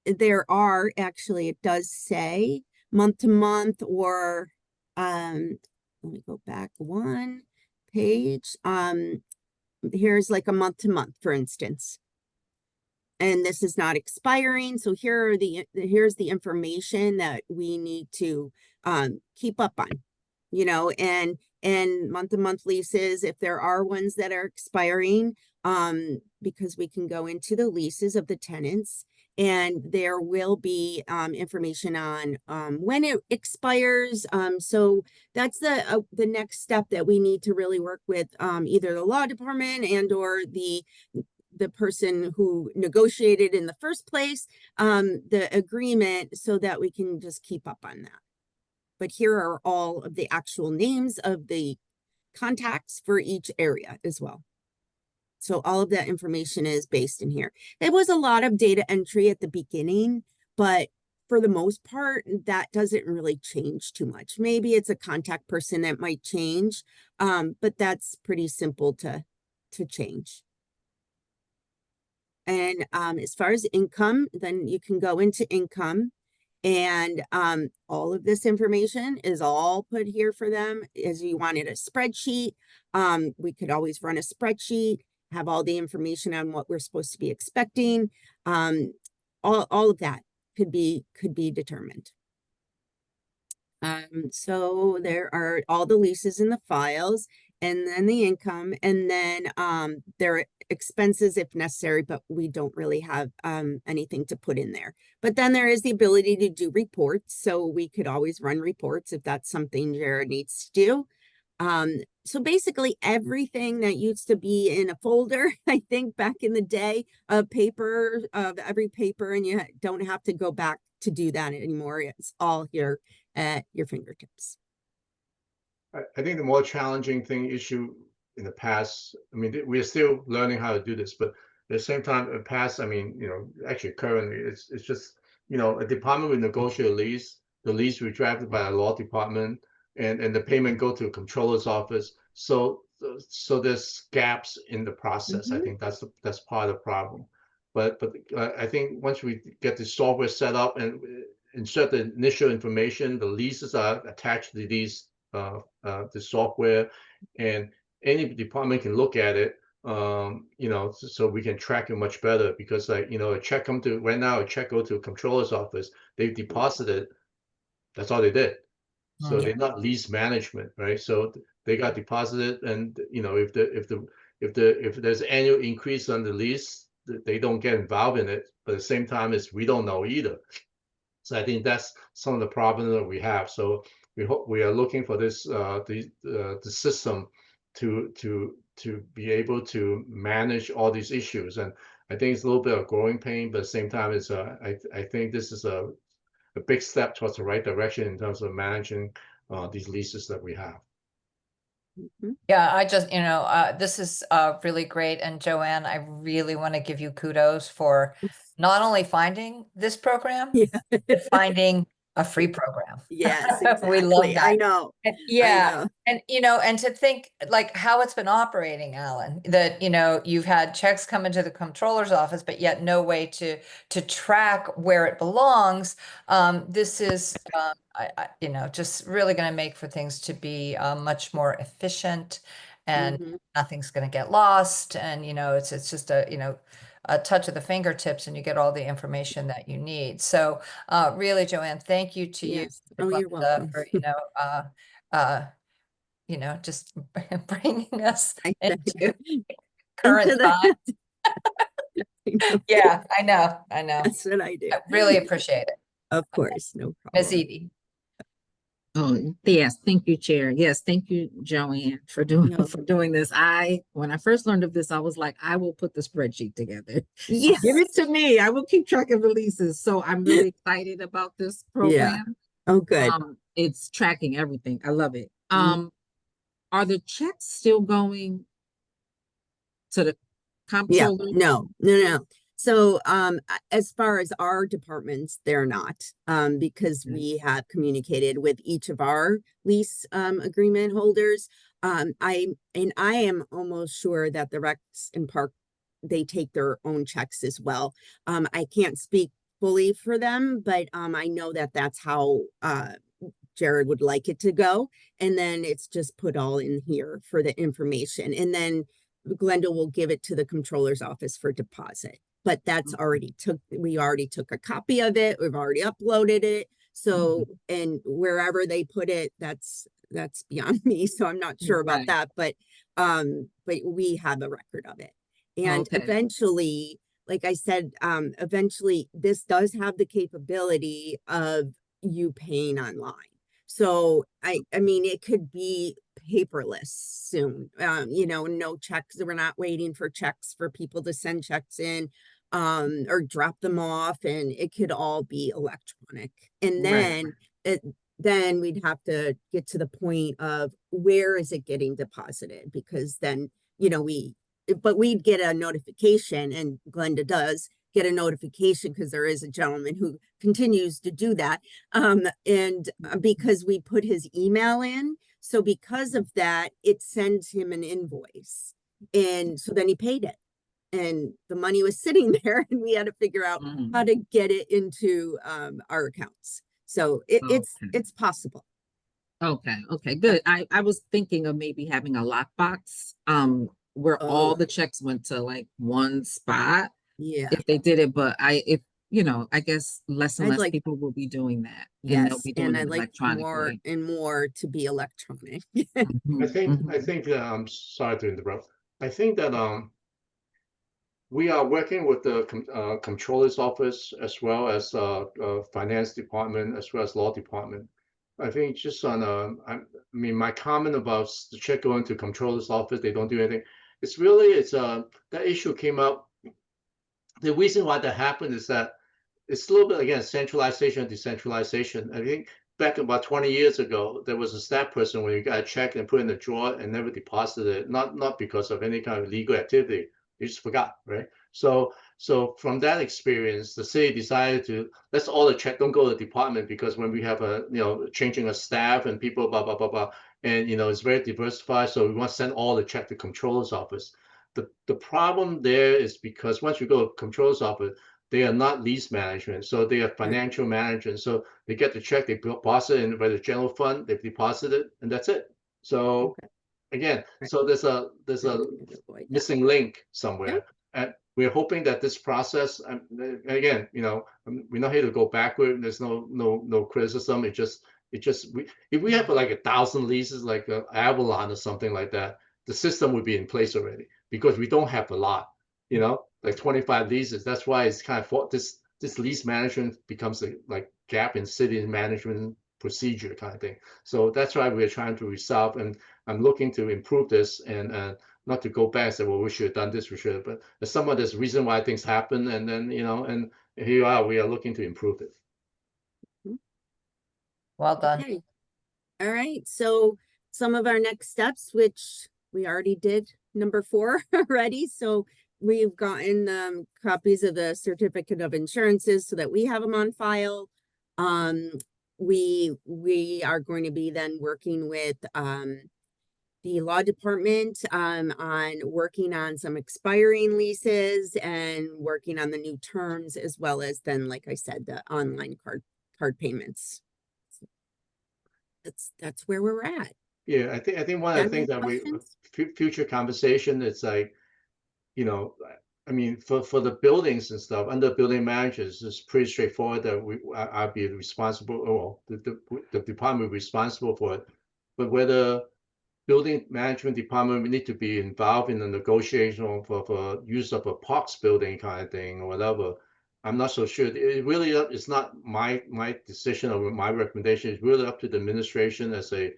there are actually, it does say month to month, or let me go back one page. Here's like a month to month, for instance. And this is not expiring. So here's the information that we need to keep up on, and month to month leases, if there are ones that are expiring, because we can go into the leases of the tenants and there will be information on when it expires. So that's the next step that we need to really work with either the law department and or the person who negotiated in the first place, the agreement, so that we can just keep up on that. But here are all of the actual names of the contacts for each area as well. So all of that information is based in here. There was a lot of data entry at the beginning, but for the most part, that doesn't really change too much. Maybe it's a contact person that might change, but that's pretty simple to change. And as far as income, then you can go into income, and all of this information is all put here for them. As you wanted a spreadsheet, we could always run a spreadsheet, have all the information on what we're supposed to be expecting. All of that could be determined. So there are all the leases in the files, and then the income, and then there are expenses if necessary, but we don't really have anything to put in there. But then there is the ability to do reports, so we could always run reports if that's something Jared needs to do. So basically everything that used to be in a folder, I think back in the day, of every paper, and you don't have to go back to do that anymore. It's all here at your fingertips. I think the more challenging issue in the past, I mean, we're still learning how to do this, but at the same time, in the past, I mean, actually currently, it's just a department will negotiate a lease, the lease will be drafted by a law department, and the payment go to the controller's office. So there's gaps in the process. I think that's part of the problem. But I think once we get the software set up and insert the initial information, the leases are attached to these the software, and any department can look at it. So we can track it much better, because a check come to right now, a check go to a controller's office, they deposited, that's all they did. So they're not lease management, right? So they got deposited, and if there's annual increase on the lease, they don't get involved in it. But at the same time, we don't know either. So I think that's some of the problems that we have. So we are looking for this the system to be able to manage all these issues. And I think it's a little bit of growing pain, but at the same time, I think this is a big step towards the right direction in terms of managing these leases that we have. Yeah, I just, this is really great. And Joanne, I really want to give you kudos for not only finding this program, but finding a free program. Yes, We love exactly. that. I know. And- I Yeah. know. And, and to think like how it's been operating, Alan, that, you've had checks come into the controller's office, but yet no way to track where it belongs. This is, just really going to make for things to be much more efficient, and nothing's going to get lost. And, it's just a touch of the fingertips, and you get all the information that you need. So really, Joanne, thank you to you. Yes. Oh, you're welcome. For, just bringing us into current Into the- time. Yeah, I know. That's what I do. I really appreciate it. Of course, no Ms. problem. Edie. Oh, yes, thank you, Chair. Yes, thank you, Joanne, for doing No. this. When I first learned of this, I was like, I will put the spreadsheet together. Yes. Give it to me. I will keep track of releases. So I'm really excited about this program. Oh, good. It's tracking everything. I love it. Are the checks still going to the comptroller? No. So, as far as our departments, they're not, because we have communicated with each of our lease, agreement holders. I am almost sure that the Recs and Park, they take their own checks as well. I can't speak fully for them, but, I know that that's how, Jared would like it to go. And then it's just put all in here for the information. And then Glenda will give it to the controller's office for deposit. But that's we already took a copy of it. We've already uploaded it. So, and wherever they put it, that's beyond me. So I'm not sure about that, but we have a record of it. And eventually, like I said, eventually this does have the capability of you paying online. So I mean, it could be paperless soon, no checks. We're not waiting for checks for people to send checks in, or drop them off, and it could all be electronic. And then we'd have to get to the point of where is it getting deposited, because then, but we'd get a notification, and Glenda does get a notification because there is a gentleman who continues to do that. And because we put his email in, so because of that, it sends him an invoice. And so then he paid it, and the money was sitting there, and we had to figure out how to get it into our accounts. So it's possible. Okay, good. I was thinking of maybe having a lockbox where all the checks went to like one spot. Yeah. If they did it, but I guess less and I'd less like- people will be doing that. Yes, they'll be doing and it I'd like more electronically. and more to be electronic. I think that I'm sorry to interrupt. I think that we are working with the controller's office, as well as finance department, as well as law department. I think just on my comment about the check going to controller's office, they don't do anything. It's that issue came up. The reason why that happened is that it's a little bit, again, centralization and decentralization. I think back about 20 years ago, there was a staff person when you got a check and put in the drawer and never deposited it, not because of any kind of legal activity. You just forgot, right? So So from that experience, the city decided to, let's all the check, don't go to the department, because when we have a, changing of staff and people, blah, blah, blah, blah, and, it's very diversified. So we want to send all the check to controller's office. The problem there is because once you go to controller's office, they are not lease management. So they are financial management. So they get the check, they deposit it in the general fund, they deposit it, and that's it. So Okay. again, Right. so there's a Avoid that. missing link somewhere. And we're hoping that this process, again, we're not here to go backward. There's no criticism. It just if we have like 1,000 leases, like Avalon or something like that, the system would be in place already, because we don't have a lot, like 25 leases. That's why it's kind of this lease management becomes a like gap in city management procedure kind of thing. So that's why we're trying to resolve, and I'm looking to improve this, and not to go back and say, well, we should have done this, we should have, but there's some of this reason why things happen, and then, and here we are looking to improve it. Well done. Okay. All right, so some of our next steps, which we already did number 4 already. So we've gotten copies of the certificate of insurances so that we have them on file. We are going to be then working with the law department on working on some expiring leases and working on the new terms, as well as then, like I said, the online card payments. That's where we're at. Yeah, I think one of the things that future conversation, it's like, I mean, for the buildings and stuff, under building managers, it's pretty straightforward that I'll be responsible, or the department responsible for it. But whether building management department, we need to be involved in the negotiation for use of a parks building kind of thing or whatever. I'm not so sure. It really it's not my decision or my recommendation. It's really up to the administration as a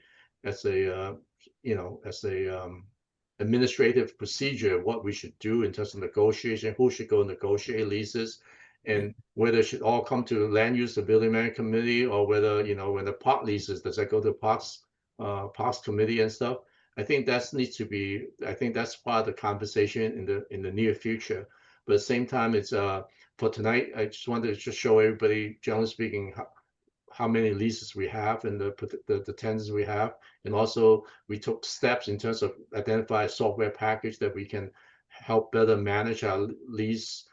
administrative procedure, what we should do in terms of negotiation, who should go negotiate leases, and whether it should all come to land use, the building management committee, or whether, when the park leases, does that go to parks committee and stuff. I think that's part of the conversation in the near future. But at the same time, it's for tonight, I just wanted to just show everybody, generally speaking, how many leases we have and the tenants we have. And also we took steps in terms of identify a software package that we can help better manage our lease,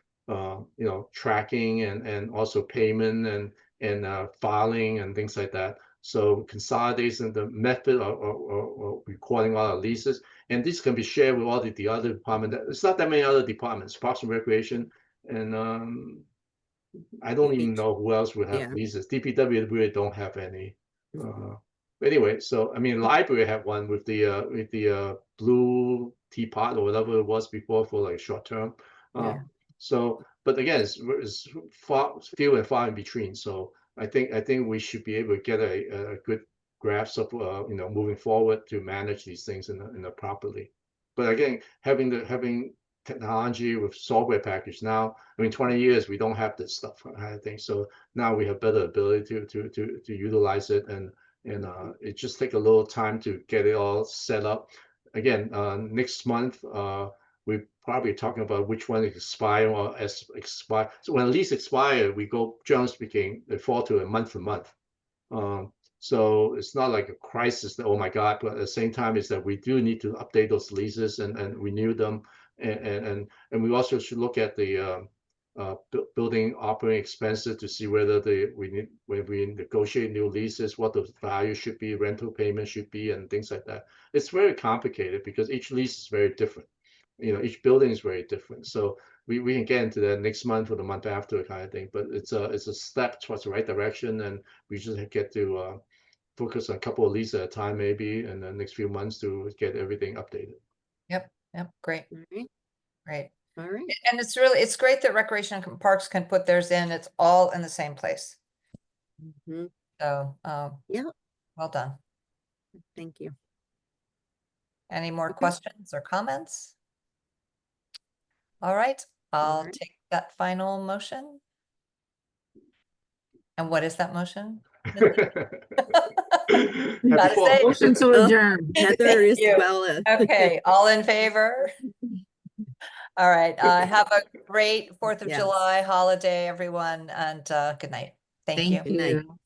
tracking and also payment and filing and things like that. So consolidating the method of recording all our leases, and this can be shared with all the other departments. It's not that many other departments, Parks and Recreation, and I don't even know who else would have leases. DPW really don't have any. Anyway, so I mean, library have one with the blue teapot or whatever it was before for like short term. So, but again, it's few and far in between. So I think we should be able to get a good grasp of moving forward to manage these things in a properly. But again, having technology with software package now, I mean, 20 years we don't have this stuff kind of thing. So now we have better ability to utilize it, and it just take a little time to get it all set up. Again, next month we're probably talking about which one expire or expire. So when a lease expire, we go, generally speaking, they fall to a month to month. So it's not like a crisis that, oh my God, but at the same time is that we do need to update those leases and renew them. And we also should look at the building operating expenses to see whether when we negotiate new leases, what the value should be, rental payment should be, and things like that. It's very complicated because each lease is very different. Each building is very different. So we can get into that next month or the month after kind of thing. But it's a step towards the right direction, and we just get to focus on a couple of leases at a time, maybe in the next few months to get everything updated. Yep, great. Great. All right. And it's great that Recreation and Parks can put theirs in. It's all in the same place. So, yeah, well done. Thank you. Any more questions or comments? All right, I'll take that final motion. And what is that motion? Motion to adjourn. Heather is well. Okay, all in favor? All right, have a great 4th of Yes. July holiday, everyone, and good night. Thank you. Thank Good night. you.